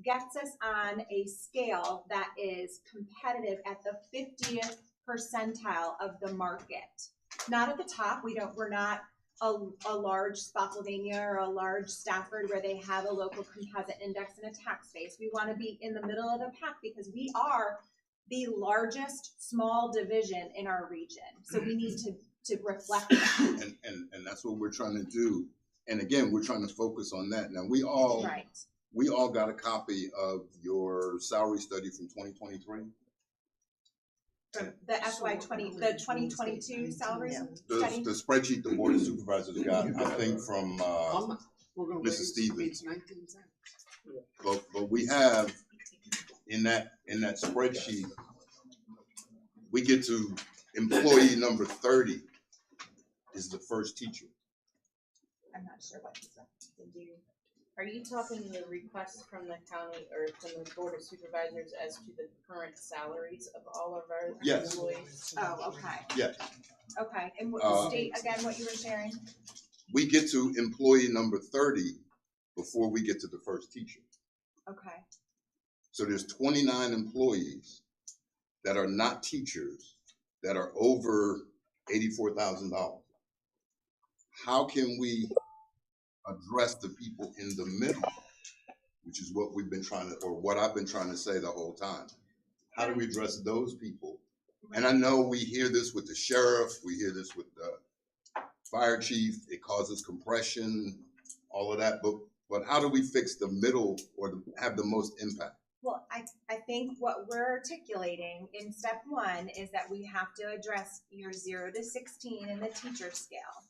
gets us on a scale that is competitive at the 50th percentile of the market. Not at the top. We're not a large Spotsylvania or a large Stafford where they have a local composite index and a tax base. We want to be in the middle of the pack because we are the largest small division in our region. So we need to reflect that. And that's what we're trying to do. And again, we're trying to focus on that. Now, we all got a copy of your salary study from 2023. From the the 2022 salary study? The spreadsheet the Board of Supervisors got, I think from Mrs. Stevens. But we have in that spreadsheet, we get to employee number 30 is the first teacher. I'm not sure what to do. Are you talking the request from the county or from the Board of Supervisors as to the current salaries of all of our employees? Oh, okay. Yes. Okay, and what state again, what you were sharing? We get to employee number 30 before we get to the first teacher. Okay. So there's 29 employees that are not teachers that are over $84,000. How can we address the people in the middle, which is what we've been trying to, or what I've been trying to say the whole time? How do we address those people? And I know we hear this with the sheriff, we hear this with the fire chief, it causes compression, all of that, but how do we fix the middle or have the most impact? Well, I think what we're articulating in step 1 is that we have to address your 0 to 16 in the teacher scale.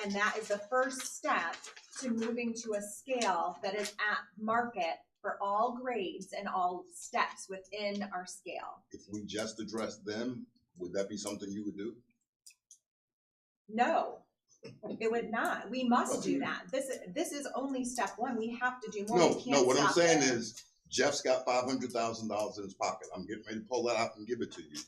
And that is the first step to moving to a scale that is at market for all grades and all steps within our scale. If we just address them, would that be something you would do? No, it would not. We must do that. This is only step 1. We have to do more. No, what I'm saying is Jeff's got $500,000 in his pocket. I'm getting ready to pull that out and give it to you.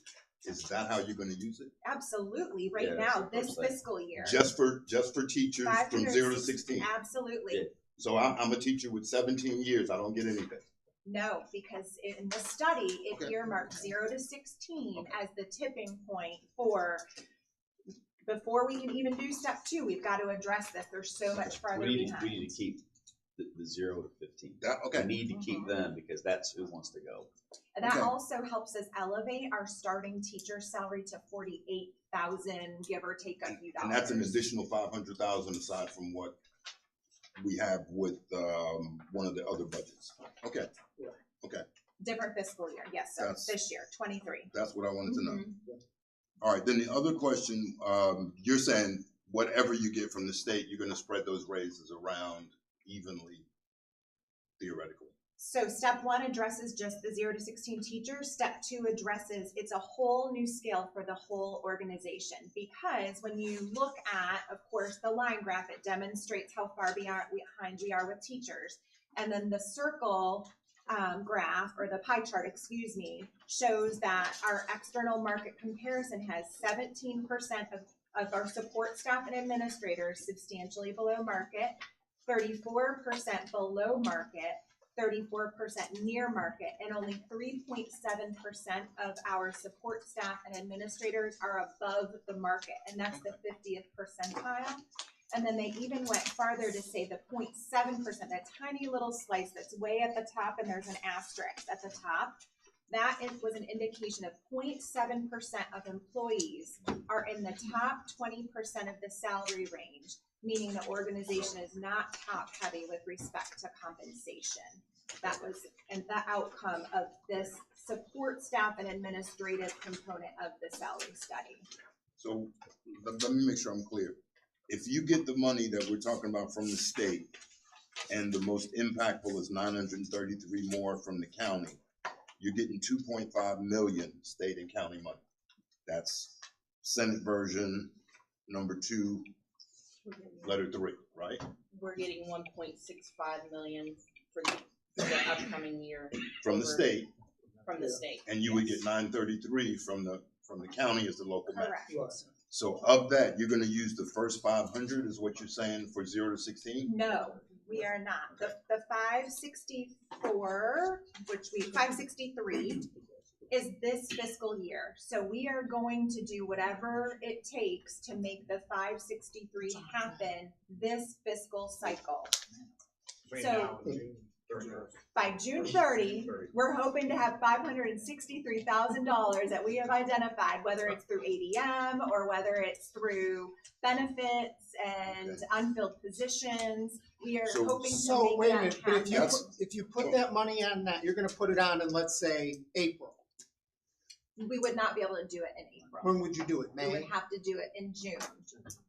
Is that how you're going to use it? Absolutely. Right now, this fiscal year. Just for teachers from 0 to 16. Absolutely. Yeah. So I'm a teacher with 17 years. I don't get anything. No, because in the study, it earmarked 0 to 16 as the tipping point for. Before we can even do step 2, we've got to address this. There's so much farther behind. We need to keep the 0 to 15. Okay. We need to keep them because that's who wants to go. And that also helps us elevate our starting teacher salary to 48,000, give or take a few dollars. And that's an additional 500,000 aside from what we have with one of the other budgets. Okay. Okay. Different fiscal year, yes. So this year, 23. That's what I wanted to know. All right. Then the other question, you're saying whatever you get from the state, you're going to spread those raises around evenly, theoretically. So step 1 addresses just the 0 to 16 teachers. Step 2 addresses, it's a whole new scale for the whole organization, because when you look at, of course, the line graph, it demonstrates how far behind we are with teachers. And then the circle graph, or the pie chart, excuse me, shows that our external market comparison has 17% of our support staff and administrators substantially below market, 34% below market, 34% near market, and only 3.7% of our support staff and administrators are above the market, and that's the 50th percentile. And then they even went farther to say the 0.7%, that tiny little slice that's way at the top, and there's an asterisk at the top. That was an indication of 0.7% of employees are in the top 20% of the salary range, meaning the organization is not top heavy with respect to compensation. That was the outcome of this support staff and administrative component of the salary study. So let me make sure I'm clear. If you get the money that we're talking about from the state, and the most impactful is 933 more from the county, you're getting 2.5 million state and county money. That's Senate version number 2, letter 3, right? We're getting 1.65 million for the upcoming year from the state. From the state. And you would get 933 from the county as the local match. Correct. So of that, you're going to use the first 500, is what you're saying, for 0 to 16? No, we are not. The 564, 563 is this fiscal year. So we are going to do whatever it takes to make the 563 happen this fiscal cycle. Between So- now and June 30th. By June 30, we're hoping to have $563,000 that we have identified, whether it's through ADM or whether it's through benefits and unfilled positions. We are So- hoping to So make wait a that minute, but if you, happen. if you put that money on that, you're gonna put it on in, let's say, April. We would not be able to do it in April. When would you do it, We would May? have to do it in June.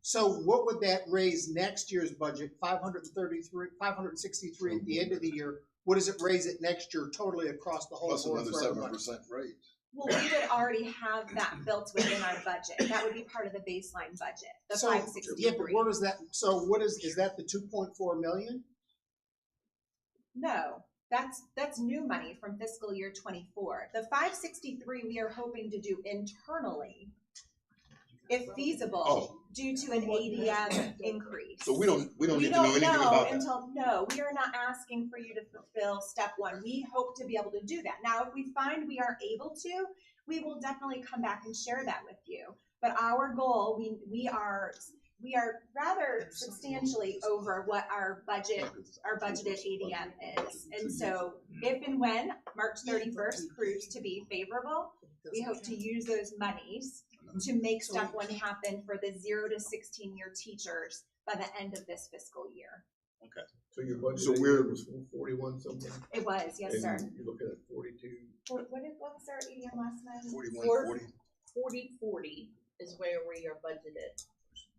So what would that raise next year's budget, 563 at the end of the year? What does it raise it next year totally across the whole Plus board another for everybody? 7% raise. Well, we would already have that built within our budget. That would be part of the baseline budget, the So, yeah, but 563. where is that, so what is that the 2.4 million? No, that's new money from fiscal year 24. The 563 we are hoping to do internally, if feasible, Oh. due to an ADM increase. So we don't need We to know don't anything know about that. until, no, we are not asking for you to fulfill step one. We hope to be able to do that. Now, if we find we aren't able to, we will definitely come back and share that with you. But our goal, we are rather substantially over what our budgeted ADM is. And so if and when March 31st proves to be favorable, we hope to use those monies to make step one happen for the 0 to 16-year teachers by the end of this fiscal year. So your budget So we're- was 41 something? It was, yes, sir. And you're looking at 42? What was our ADM last night? 41, 40. 40 is where we are budgeted,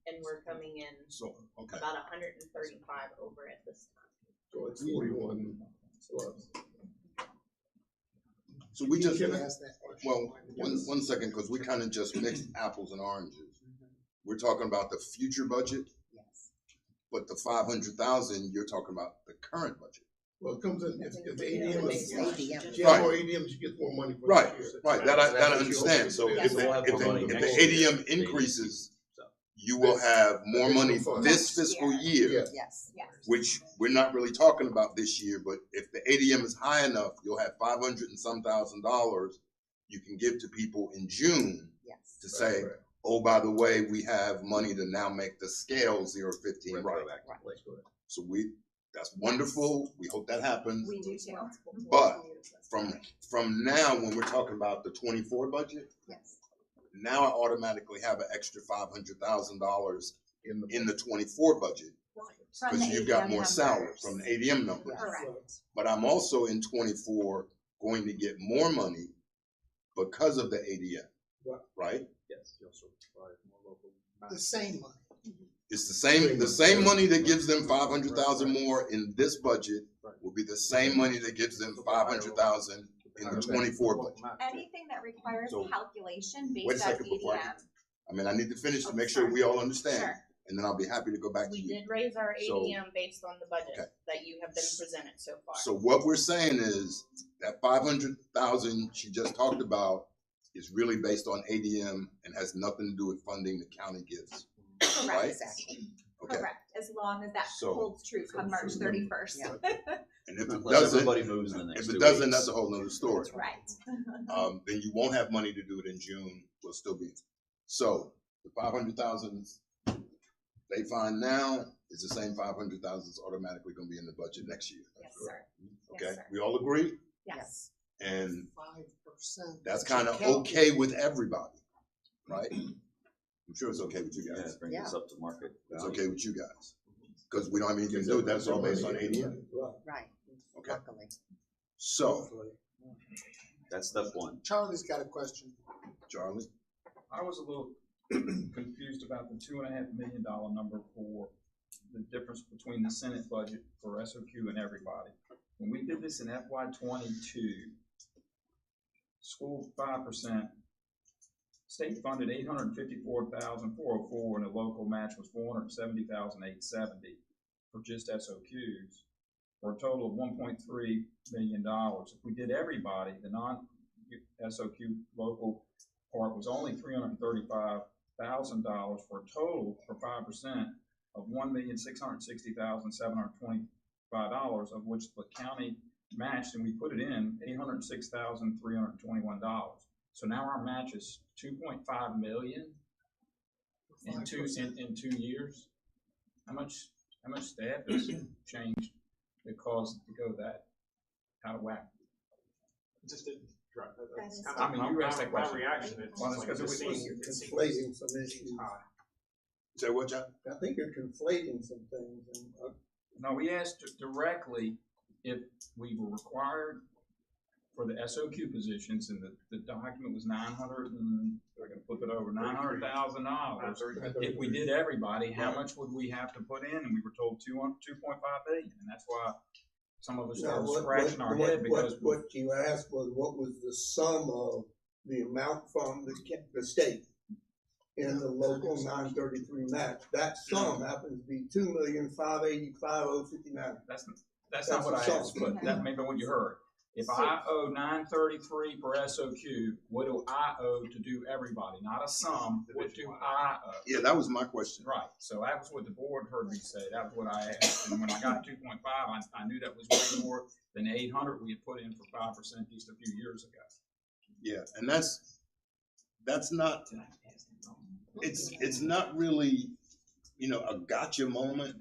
and we're coming in So, okay. about 135 over at this time. So it's 41 plus. So we just, Can I ask that question? well, one second, because we kind of just mixed apples and oranges. We're talking about the future budget, Yes. but the 500,000, you're talking about the current budget. Well, it comes in, if the ADM is, ADM. if you have more ADMs, you get more money for Right, the year. right, that I understand. So Yes, if the, sir. if the ADM increases, you will have more money this fiscal year, Yes. Yes. Yes. which we're not really talking about this year, but if the ADM is high enough, you'll have 500 and some $1,000 you can give to people in June Yes. to say, oh, by the way, we have money to now make the scale 0 to 15 right. That's correct. So that's wonderful. We hope that happens. We do too. But from now, when we're talking about the 24 budget, Yes. now I automatically have an extra $500,000 in the 24 budget From because the you've got ADM more numbers. salary from the ADM numbers. Correct. But I'm also in 24 going to get more money because of the ADM, right? Yes, you also provide more local. The same money. It's the same money that gives them 500,000 more in this budget will be the same money that gives them 500,000 in the 24 budget. Anything that requires So, calculation wait a based on second before ADM. I mean, I need to finish to make sure we all understand, Sure. and then I'll be happy to go back to We you. did raise our So- ADM based on the budget Okay. that you have been presented so far. So what we're saying is that 500,000 she just talked about is really based on ADM and has nothing to do with funding the county gives, right? Exactly. Okay, Correct, as long as that So- holds true come March 31st. Yeah. and if it Unless doesn't, everybody moves in the next if 2 it doesn't, weeks. that's a whole nother story. Right. Then you won't have money to do it in June, we'll still be. So the 500,000 they find now is the same 500,000 that's automatically gonna be in the budget next year. Yes, sir. Okay, Yes, sir. we all agree? Yes. And 5%. that's kind of okay with everybody, right? I'm sure it's okay with you Yeah, guys. bring this up to market. It's okay with you guys. Because we don't have anything to do with that, it's all based on ADM. Right. Okay, Luckily. so, That's step one. Charlie's got a question. Charlie, I was a little confused about the $2.5 million number for the difference between the Senate budget for SOQ and everybody. When we did this in FY '22, school 5%, state funded $854,404, and the local match was $470,870 for just SOQs, for a total of $1.3 million. If we did everybody, the non-SOQ local part was only $335,000 for a total for 5% of $1,660,725, of which the county matched and we put it in $806,321. So now our match is 2.5 million in 2 years. How much staff has changed that caused it to go that out of whack? Just didn't drive. That's That is- kind of I mean, you asked that my question. reaction. It's Well, just it's like, 'cause it it was seems- conflating some issues. high. Say what, John? I think you're conflating some things and, No, we asked directly if we were required for the SOQ positions, and the document was they're gonna flip it over, $900,000. If we did everybody, how much would we have to put in? And we were told 2.5 billion, and that's why some of us started scratching our head because. What you asked was, what was the sum of the amount from the state in the local 933 match? That sum happens to be 2,585,059. That's not what I asked, but that may be what you heard. If I owe 933 for SOQ, what do I owe to do everybody? Not a sum, what do I owe? Yeah, that was my question. Right, so that was what the board heard me say, that was what I asked, and when I got 2.5, I knew that was way more than 800 we had put in for 5% just a few years ago. Yeah, and that's not, it's not really, a gotcha moment.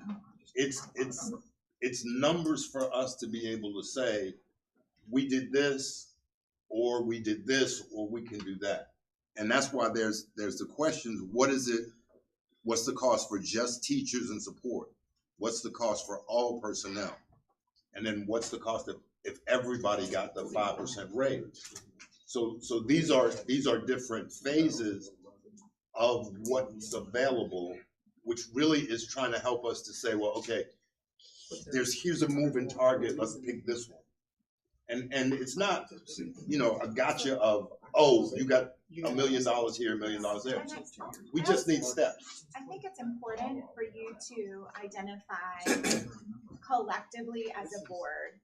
It's numbers for us to be able to say, we did this, or we did this, or we can do that. And that's why there's the questions, what's the cost for just teachers and support? What's the cost for all personnel? And then what's the cost if everybody got the 5% raise? So these are different phases of what's available, which really is trying to help us to say, well, okay, here's a moving target, let's pick this one. And it's not, a gotcha of, oh, you got $1 million here, $1 million there. We just need steps. I think it's important for you to identify collectively as a board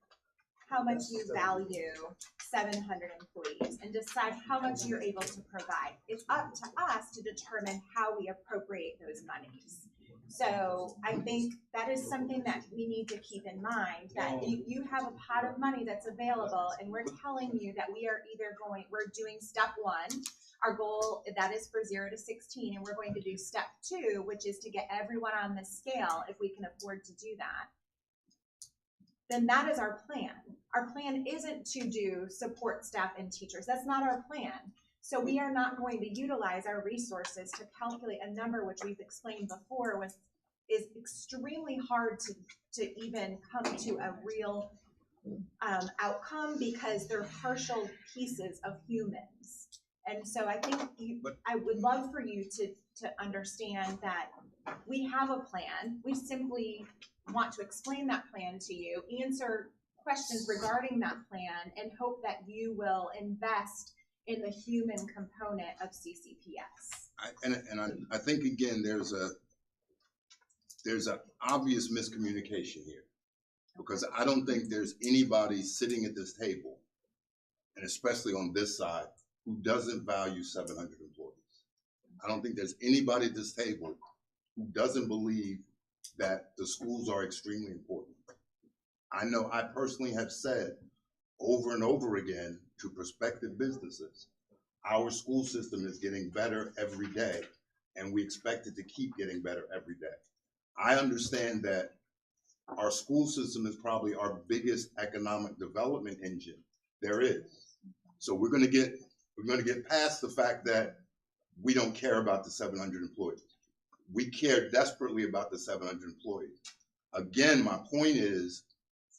how much you value 700 employees and decide how much you're able to provide. It's up to us to determine how we appropriate those monies. So I think that is something that we need to keep in mind, that you have a pot of money that's available and we're telling you that we're doing step 1, our goal that is for 0 to 16, and we're going to do step 2, which is to get everyone on the scale if we can afford to do that. Then that is our plan. Our plan isn't to do support staff and teachers. That's not our plan. So we are not going to utilize our resources to calculate a number, which we've explained before is extremely hard to even come to a real outcome because they're partial pieces of humans. And so I think I would love for you to understand that we have a plan. We simply want to explain that plan to you, answer questions regarding that plan, and hope that you will invest in the human component of CCPS. I think again, there's an obvious miscommunication here, because I don't think there's anybody sitting at this table, and especially on this side, who doesn't value 700 employees. I don't think there's anybody at this table who doesn't believe that the schools are extremely important. I know I personally have said over and over again to prospective businesses, our school system is getting better every day, and we expect it to keep getting better every day. I understand that our school system is probably our biggest economic development engine there is. So we're going to get past the fact that we don't care about the 700 employees. We care desperately about the 700 employees. Again, my point is,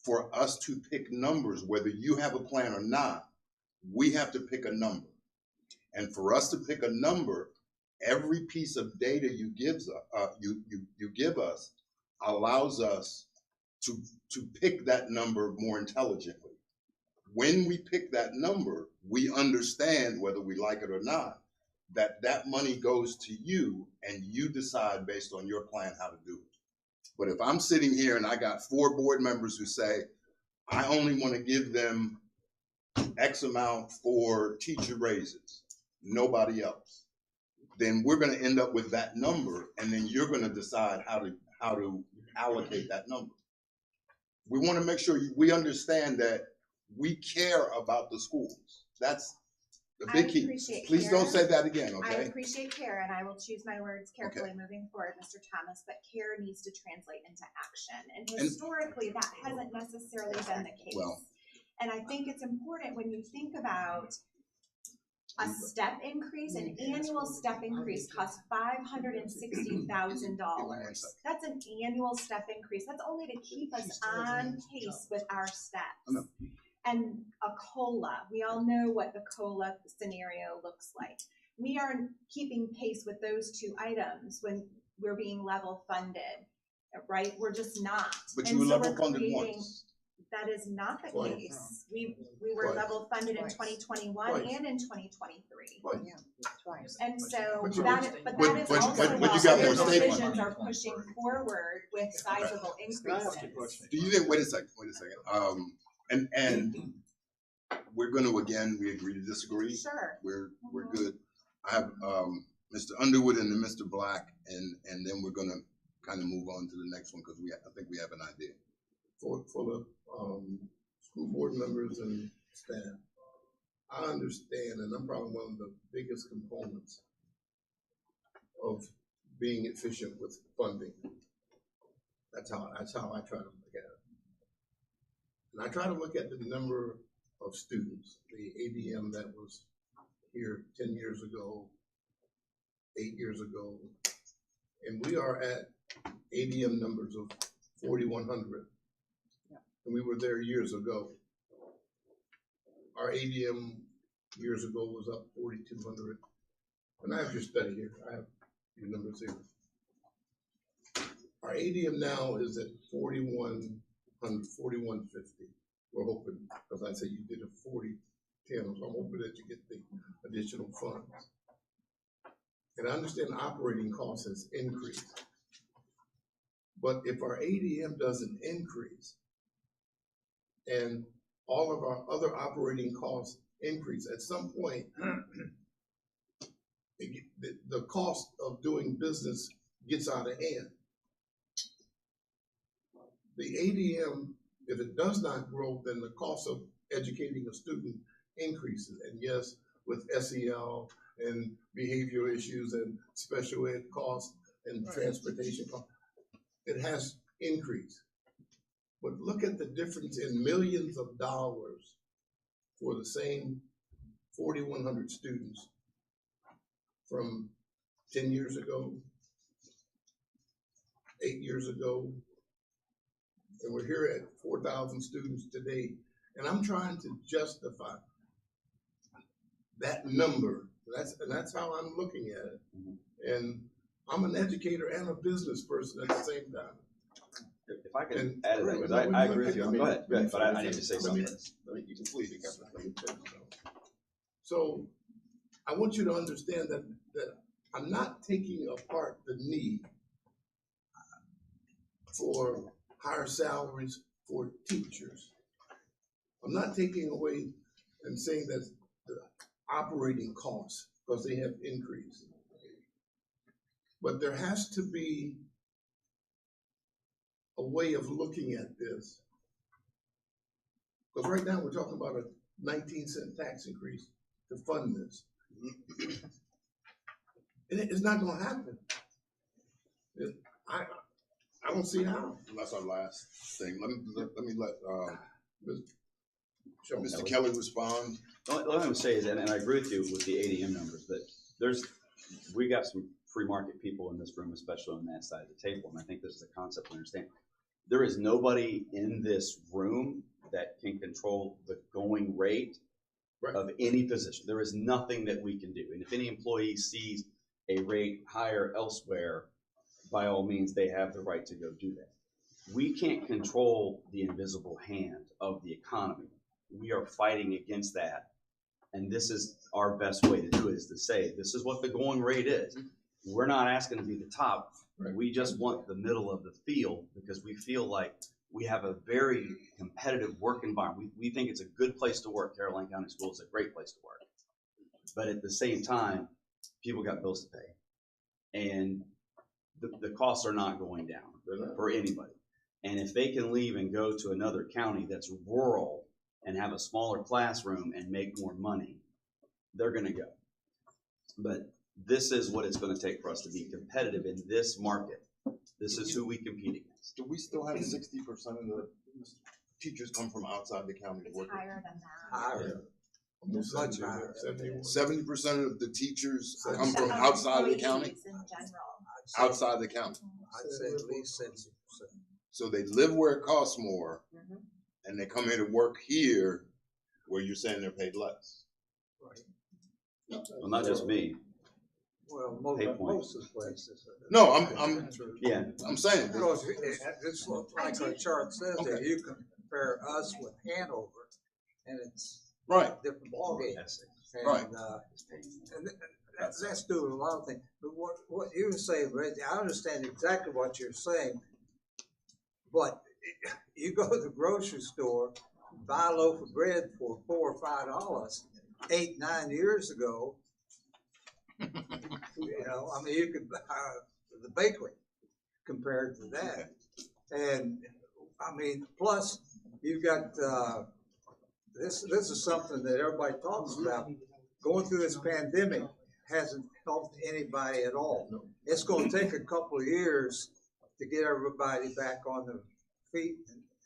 for us to pick numbers, whether you have a plan or not, we have to pick a number. And for us to pick a number, every piece of data you give us allows us to pick that number more intelligently. When we pick that number, we understand, whether we like it or not, that money goes to you and you decide based on your plan how to do it. But if I'm sitting here and I got 4 board members who say, I only want to give them X amount for teacher raises, nobody else, then we're going to end up with that number, and then you're going to decide how to allocate that number. We want to make sure we understand that we care about the schools. That's the I big key. appreciate Please don't care. say that again, I okay? appreciate care, and I will choose my words carefully moving forward, Mr. Thomas, but care needs to translate into action. And historically, that hasn't necessarily been the case. Well, and I think it's important when you think about a step increase, an annual step increase costs $560,000. That's an annual step increase. That's only to keep us on pace with our steps. And a COLA, we all know what the COLA scenario looks like. We aren't keeping pace with those two items when we're being level funded, right? We're just not. But And you were so level we're funded creating- once. That is not the Twice. case. We were Twice. level funded in Twice. 2021 Twice. and in 2023. Yeah, twice. And so But you- that is but- also but you why got other more stable. divisions are pushing forward with sizable increases. Do you think, wait a second. And we're gonna, again, we agree to disagree. Sure. We're good. I have, Mr. Underwood and then Mr. Black, and then we're gonna kind of move on to the next one, because I think we have an idea. For the, school board members and staff, I understand, and I'm probably one of the biggest components of being efficient with funding. That's how I try to look at it. And I try to look at the number of students, the ADM that was here 10 years ago, 8 years ago, and we are at ADM numbers of 4,100. And we were there years ago. Our ADM years ago was up 4,200. And I have your study here. I have your numbers here. Our ADM now is at 4,100, 4,150. We're hoping, because I said you did a 40-10, so I'm hoping that you get the additional funds. And I understand operating costs has increased. But if our ADM doesn't increase, and all of our other operating costs increase, at some point, the cost of doing business gets out of hand. The ADM, if it does not grow, then the cost of educating a student increases. And yes, with SEL and behavioral issues and special ed costs and transportation costs, it has increased. But look at the difference in millions of dollars for the same 4,100 students from 10 years ago, 8 years ago, and we're here at 4,000 students today. And I'm trying to justify that number. That's how I'm looking at it. And I'm an educator and a business person at the same time. If I can add to that, because I agree with you. Go ahead, but I need to say something. You can please. So I want you to understand that I'm not taking apart the need for higher salaries for teachers. I'm not taking away and saying that the operating costs, because they have increased. But there has to be a way of looking at this. Because right now we're talking about a 19-cent tax increase to fund this. And it's not gonna happen. I don't see how. That's our last thing. Let me let Mr. Kelly respond. The only thing I would say is, and I agree with you with the ADM numbers, but we got some free market people in this room, especially on that side of the table, and I think this is a concept to understand. There is nobody in this room that can control the going rate of any position. There is nothing that we can do. And if any employee sees a rate higher elsewhere, by all means, they have the right to go do that. We can't control the invisible hand of the economy. We are fighting against that. And this is our best way to do it, is to say, this is what the going rate is. We're not asking to be the top. We just want the middle of the field, because we feel like we have a very competitive work environment. We think it's a good place to work. Caroline County School is a great place to work. But at the same time, people got bills to pay. And the costs are not going down for anybody. And if they can leave and go to another county that's rural and have a smaller classroom and make more money, they're gonna go. But this is what it's gonna take for us to be competitive in this market. This is who we compete against. Do we still have 60% of the teachers come from outside the county? It's higher than that. Higher. Much higher. 70% of the teachers So come from outside of the county? Employees in general. Outside the county. I'd say at least 60%. So they live where it costs more, Mhm. and they come here to work here where you're saying they're paid less. Well, not just me. Well, Pay point. most of the places. No, I'm Yeah. saying. Because it's like our chart says there, you compare us with Hanover, and it's Right. a different ballgame. Right. And that's doing a lot of things. But what you say, Reggie, I understand exactly what you're saying. But you go to the grocery store, buy a loaf of bread for $4 or $5, 8, 9 years ago. I mean, you could buy the bakery compared to that. And I mean, plus you've got, this is something that everybody talks about. Going through this pandemic hasn't helped anybody at all. It's going to take a couple of years to get everybody back on their feet.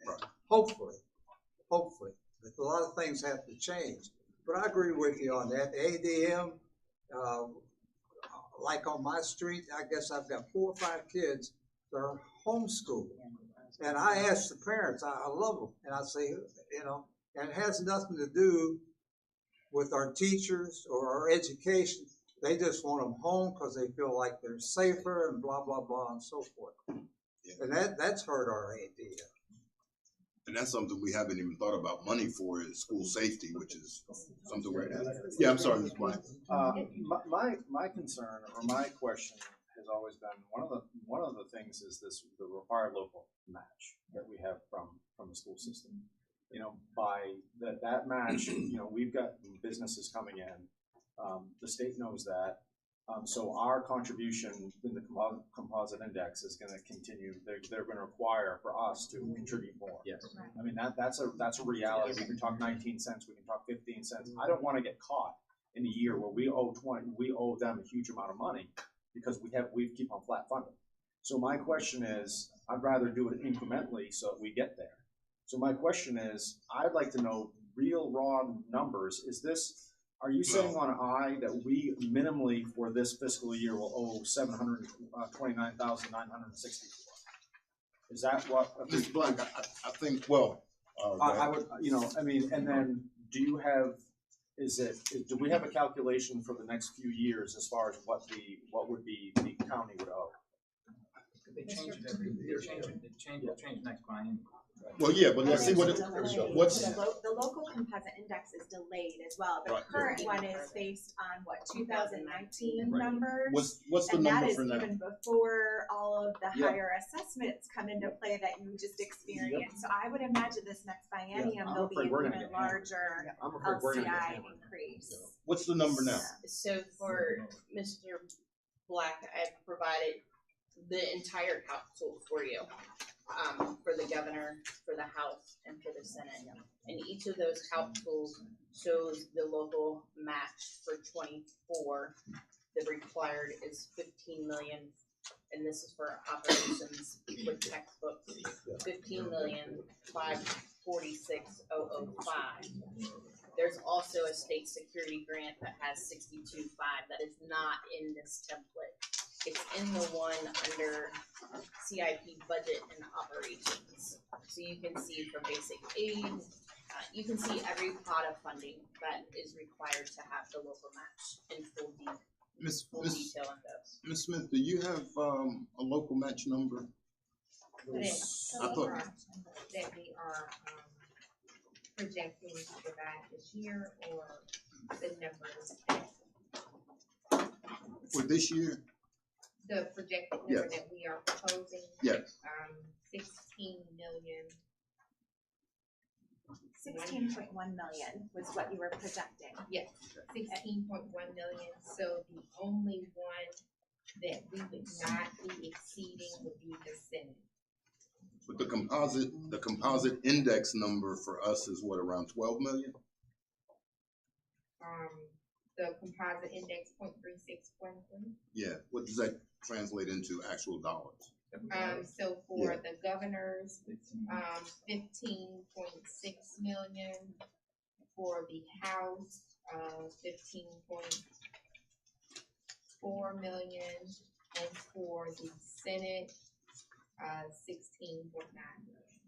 And hopefully. But a lot of things have to change. But I agree with you on that. ADM, like on my street, I guess I've got 4 or 5 kids that are homeschooled. And I ask the parents, I love them, and I say, and it has nothing to do with our teachers or our education. They just want them home because they feel like they're safer and blah, blah, blah, and so forth. Yeah. And that's hurt our ADM. And that's something we haven't even thought about money for is school safety, which is something we're at. Yeah, I'm sorry, Ms. Black. My concern or my question has always been one of the things is the required local match that we have from the school system. By that match, we've got businesses coming in. The state knows that. So our contribution in the composite index is going to continue. They're going to require for us to contribute more. Yes. I mean that's a reality. We can talk 19 cents. We can talk 15 cents. I don't want to get caught in a year where we owe them a huge amount of money because we keep on flat funding. So my question is, I'd rather do it incrementally so that we get there. So my question is, I'd like to know real raw numbers. Are you saying on I that we minimally for this fiscal year will owe $729,964? Is that what? Ms. Black, I think, I would, and then do you have? Do we have a calculation for the next few years as far as what would be the county would owe? They change it every year. They change next biennium. Well, yeah, but let's see what's. The local composite index is delayed as well. The current one is based on 2019 numbers. What's the number for now? And that is even before all of the higher assessments come into play that you just experienced. So I would imagine this next biennium there'll be an even larger LCI increase. What's the number now? So for Mr. Black, I've provided the entire council for you. For the governor, for the House, and for the Senate. And each of those councils shows the local match for 24. The required is 15 million, and this is for operations with textbooks, 15,546,005. There's also a state security grant that has 62.5 that is not in this template. It's in the one under CIP budget and operations. So you can see for basic aid, you can see every pot of funding that is required to have the local match in full detail on those. Ms. Smith, do you have a local match number? That we are projecting to provide this year, or the numbers For this year? the projected number that we are proposing. Yes. 16 million. 16.1 million was what you were projecting. Yes, 16.1 million. So the only one that we would not be exceeding would be the Senate. But the composite index number for us is what, around 12 million? The composite index 0.3613. Yeah, what does that translate into actual dollars? So for Yeah. the governors, 15.6 million. For the House, 15.4 million, and for the Senate, 16.9 million.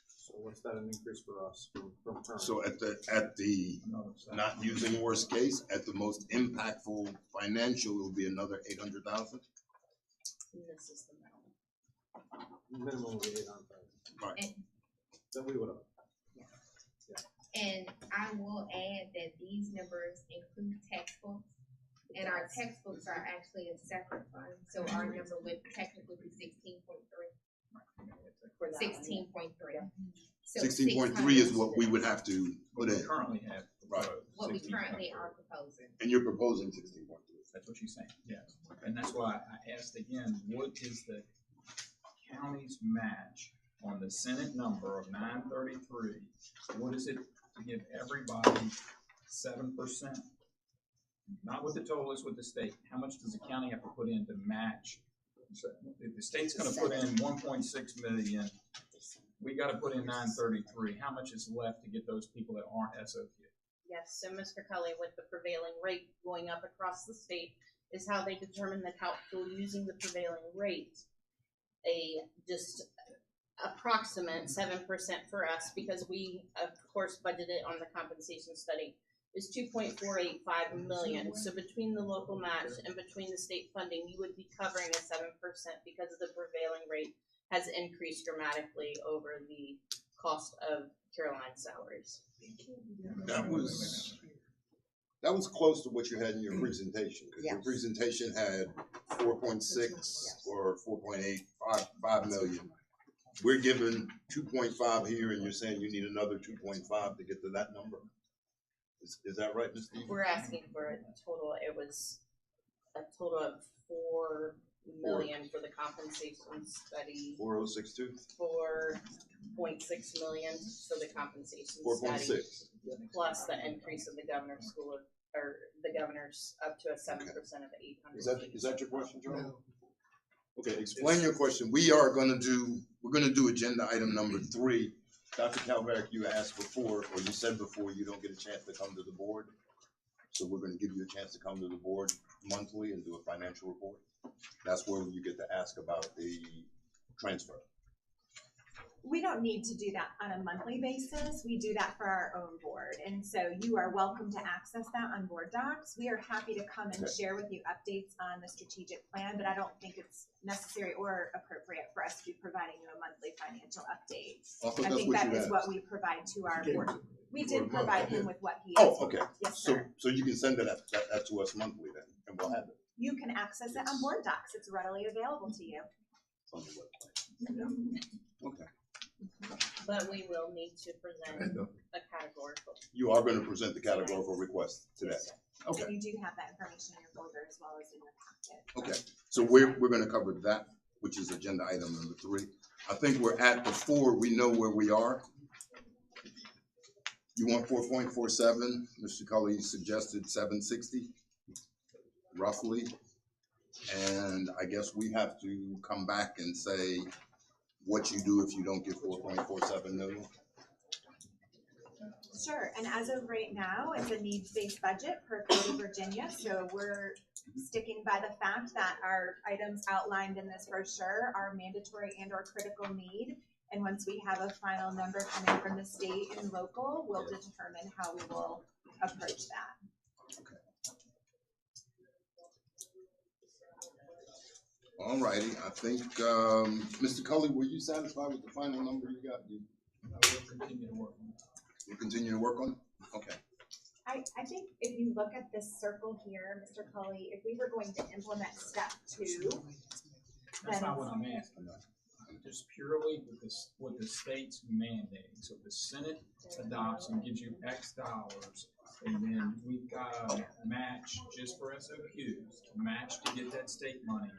So what's that an increase for us from current? So at the not using worst case, at the most impactful financial, it will be another 800,000. This is the Minimum would be 800,000. Right. And, Then we would have. and I will add that these numbers include textbooks, and our textbooks are actually a separate fund, so our number would technically be 16.3. 16.3. So 16.3 is what we would have to put in. Currently have. Right. What we currently are proposing. And you're proposing 16.3. That's what she's saying, yes. And that's why I asked again, what is the county's match on the Senate number of 933? What is it to give everybody 7%? Not what the total is with the state. How much does the county have to put in to match? So if the state's gonna put in 1.6 million, we gotta put in 933. How much is left to get those people that aren't SOQ? Yes, so Mr. Kelly, with the prevailing rate going up across the state, is how they determine the calcul using the prevailing rate. A just approximate 7% for us, because we of course budgeted on the compensation study, is 2.485 million. So between the local match and between the state funding, you would be covering a 7% because the prevailing rate has increased dramatically over the cost of Caroline's salaries. That was close to what you had in your presentation, because your Yes. presentation had 4.6 or 4.855 million. We're given 2.5 here, and you're saying you need another 2.5 to get to that number. Is that right, Ms. Stevens? We're asking for a total, it was a total of 4 million for the compensation study. 4062? 4.6 million for the compensation 4.6. study. Plus the increase of the governor's school, or the governor's up to a 7% of the 800. Is that your question, Charlie? Okay, explain your question. We're gonna do agenda item number 3. Dr. Calverick, you asked before, or you said before, you don't get a chance to come to the board. So we're gonna give you a chance to come to the board monthly and do a financial report. That's where you get to ask about the transfer. We don't need to do that on a monthly basis. We do that for our own board. And so you are welcome to access that on board docs. We are happy to come and share with you updates on the strategic plan, but I don't think it's necessary or appropriate for us to be providing you a monthly financial update. I think that is what we provide to our board. We did provide him with what he asked. Oh, okay. Yes, sir. So you can send that to us monthly then, and we'll have it. You can access it on board docs. It's readily available to you. It's on the website. Okay. But we will need to present a categorical. You are gonna present the categorical request today. Okay. And you do have that information in your folder as well as in your packet. Okay, so we're gonna cover that, which is agenda item number 3. I think we're at the 4, we know where we are. You want 4.47, Mr. Cully suggested 760, roughly. And I guess we have to come back and say what you do if you don't get 4.47 million. Sure, and as of right now, it's a needs-based budget per Code of Virginia, so we're sticking by the fact that our items outlined in this brochure are mandatory and or critical need. And once we have a final number coming from the state and local, we'll determine how we will approach that. All righty, I think, Mr. Cully, were you satisfied with the final number you got? We'll continue to work on it. You'll continue to work on it? Okay. I think if you look at this circle here, Mr. Cully, if we were going to implement step 2, That's then not what I'm asking. Just purely with the state's mandating. So the Senate adopts and gives you X dollars, and then we've got a match just for SOQs, match to get that state money.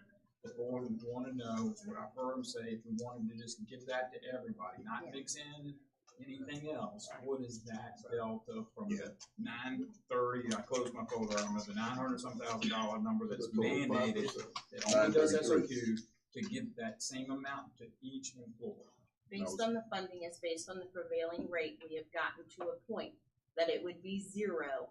the board would wanna know, what I've heard them say, if we wanted to just give that to everybody, not mix in anything else, what is that delta from the 930, I closed my folder, I remember the $900-some-thousand number that's mandated, that only does SOQ, to give that same amount to each employee? Based on the funding, it's based on the prevailing rate, we have gotten to a point that it would be zero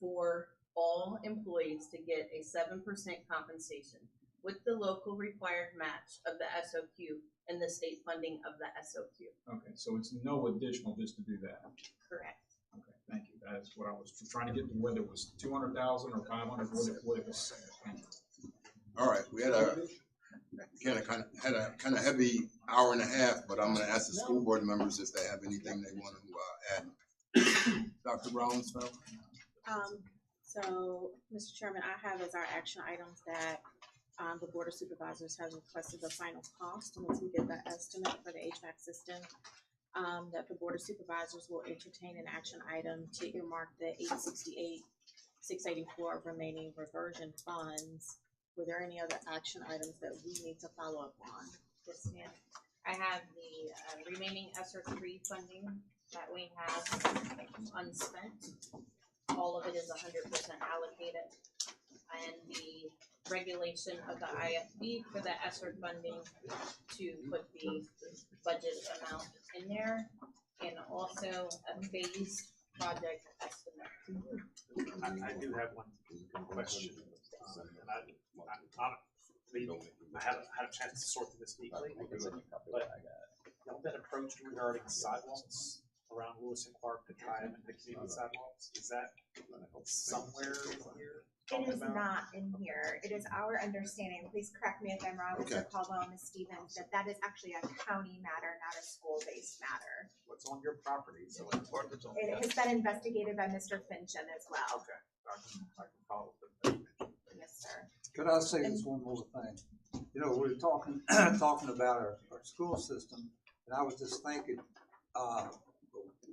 for all employees to get a 7% compensation with the local required match of the SOQ and the state funding of the SOQ. Okay, so it's no additional just to do that? Correct. Okay, thank you, that's what I was trying to get to, whether it was 200,000 or 500, what it was. Thank you. All right, we had a kind of heavy hour and a half, but I'm going to ask the school board members if they have anything they want to add. Dr. Brownsfeld? So, Mr. Chairman, I have as our action items that the Board of Supervisors has requested the final cost, and once we get the estimate for the HVAC system, that the Board of Supervisors will entertain an action item to earmark the $868,684 remaining reversion funds. Were there any other action items that we need to follow up on? Yes, ma'am. I have the remaining ESSER 3 funding that we have unspent. All of it is 100% allocated. And the regulation of the IFB for the ESSER funding to put the budget amount in there, and also a phased project estimate. I do have one question, and I haven't had a chance to sort through this deeply, but y'all been approached regarding sidewalks around Lewis and Clark to tie them into community sidewalks? Is that somewhere in here? It is not in here. It is our understanding, please correct me if I'm wrong, Okay. Mr. Caldwell and Ms. Stevens, that that is actually a county matter, not a school-based matter. What's on your property? So it's important. It has been investigated by Mr. Fincham as well. Okay, I can follow up. Yes, sir. Could I say this one more thing? You know, we were talking, talking about our school system, and I was just thinking,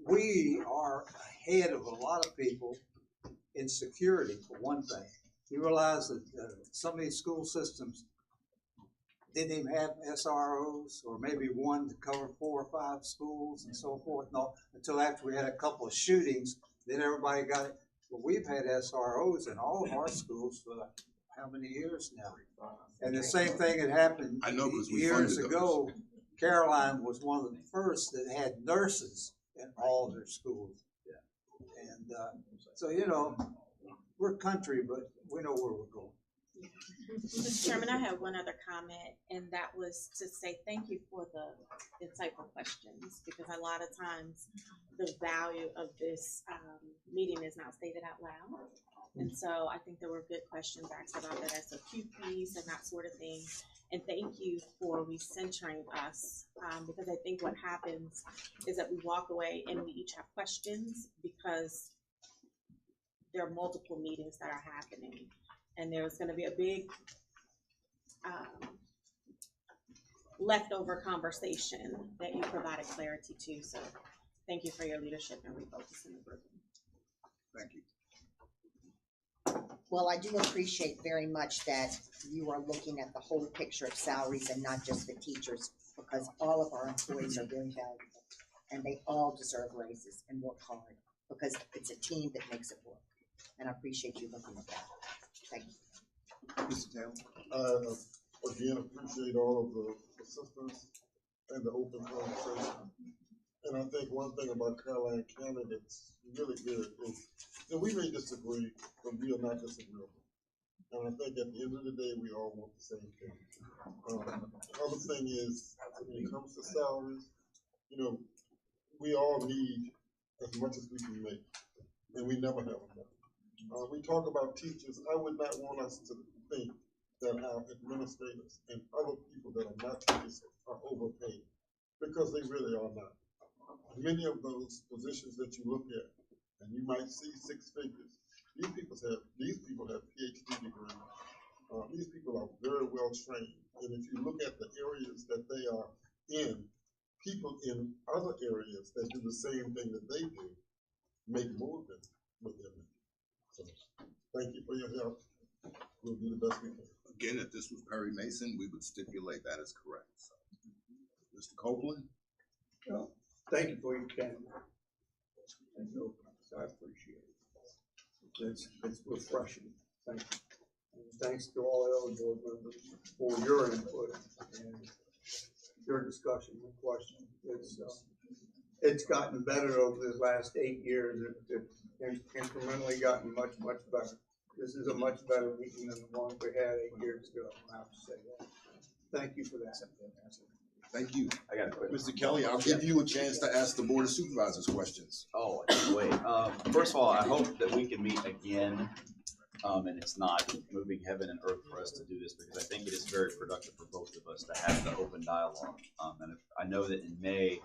we are ahead of a lot of people in security, for one thing. You realize that some of these school systems didn't even have SROs, or maybe one to cover 4 or 5 schools and so forth, and all, until after we had a couple of shootings, then everybody got it. But we've had SROs in all of our schools for how many years now? And the same thing had happened years ago. Caroline was one of the first that had nurses in all of their schools. And so, you know, we're country, but we know where we're going. Mr. Chairman, I have one other comment, and that was to say thank you for the insightful questions, because a lot of times the value of this meeting is not stated out loud. And so I think there were good questions asked about that SOQ piece and that sort of thing. And thank you for recentering us, because I think what happens is that we walk away and we each have questions because there are multiple meetings that are happening. And there's going to be a big leftover conversation that you provided clarity to. So thank you for your leadership and refocusing the group. Thank you. Well, I do appreciate very much that you are looking at the whole picture of salaries and not just the teachers, because all of our employees are very valuable and they all deserve raises and work hard, because it's a team that makes it work. And I appreciate you looking at that. Thank you. Mr. Taylor? Again, appreciate all of the assistance and the open conversation. And I think one thing about Caroline County that's really good is that we may disagree, but we are not disagreeable. And I think at the end of the day, we all want the same thing. The other thing is, when it comes to salaries, you know, we all need as much as we can make, and we never have enough. We talk about teachers. I would not want us to think that our administrators and other people that are not teachers are overpaid, because they really are not. Many of those positions that you look at, and you might see 6 figures, these people have PhD degrees. These people are very well trained. And if you look at the areas that they are in, people in other areas that do the same thing that they do make more than what they're making. So thank you for your help. We'll do the best we can. Again, if this was Perry Mason, we would stipulate that is correct. So, Mr. Copeland? Well, thank you for your candor. And your openness. I appreciate it. It's refreshing. Thank you. And thanks to all the other board members for your input and your discussion and questions. It's gotten better over the last 8 years. It's incrementally gotten much better. This is a much better meeting than the one we had 8 years ago. I have to say that. Thank you for that. Thank you. I got a quick. Mr. Kelly, I'll give you a chance to ask the Board of Supervisors questions. Oh, I can't wait. First of all, I hope that we can meet again, and it's not moving heaven and earth for us to do this, because I think it is very productive for both of us to have the open dialogue. And I know that in May,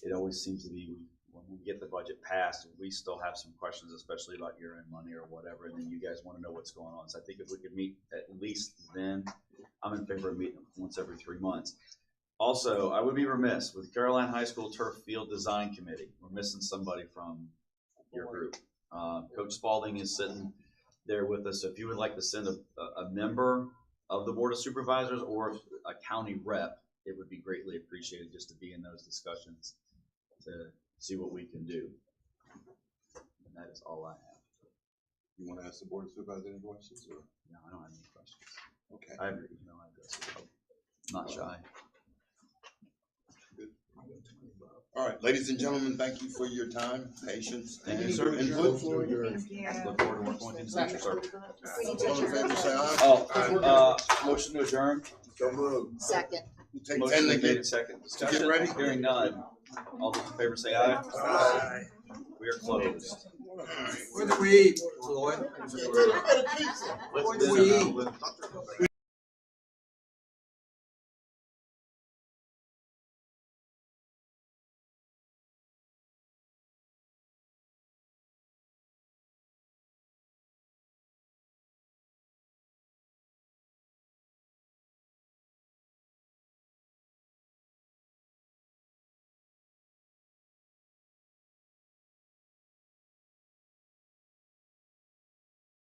it always seems to be when we get the budget passed, we still have some questions, especially about year-end money or whatever, and then you guys want to know what's going on. So I think if we could meet at least then, I'm in favor of meeting once every 3 months. Also, I would be remiss with Caroline High School Turf Field Design Committee. We're missing somebody from your group. Coach Spalding is sitting there with us. So if you would like to send a member of the Board of Supervisors or a county rep, it would be greatly appreciated just to be in those discussions to see what we can do. And that is all I have. You want to ask the Board of Supervisors any questions? Or? No, I don't have any questions. Okay. I have your email address. Not shy. Good. All right, ladies and gentlemen, thank you for your time, patience, and Thank you, your sir. input. Thank you. Look forward to working with you in the future, sir. All in favor, say aye. Oh, motion to adjourn. So moved. Second. We'll take Motion 10 to made in get second. Discussion. ready. Hearing none. All those in favor say aye. Aye. We are closed. What do we eat, Floyd? Let's What do we eat?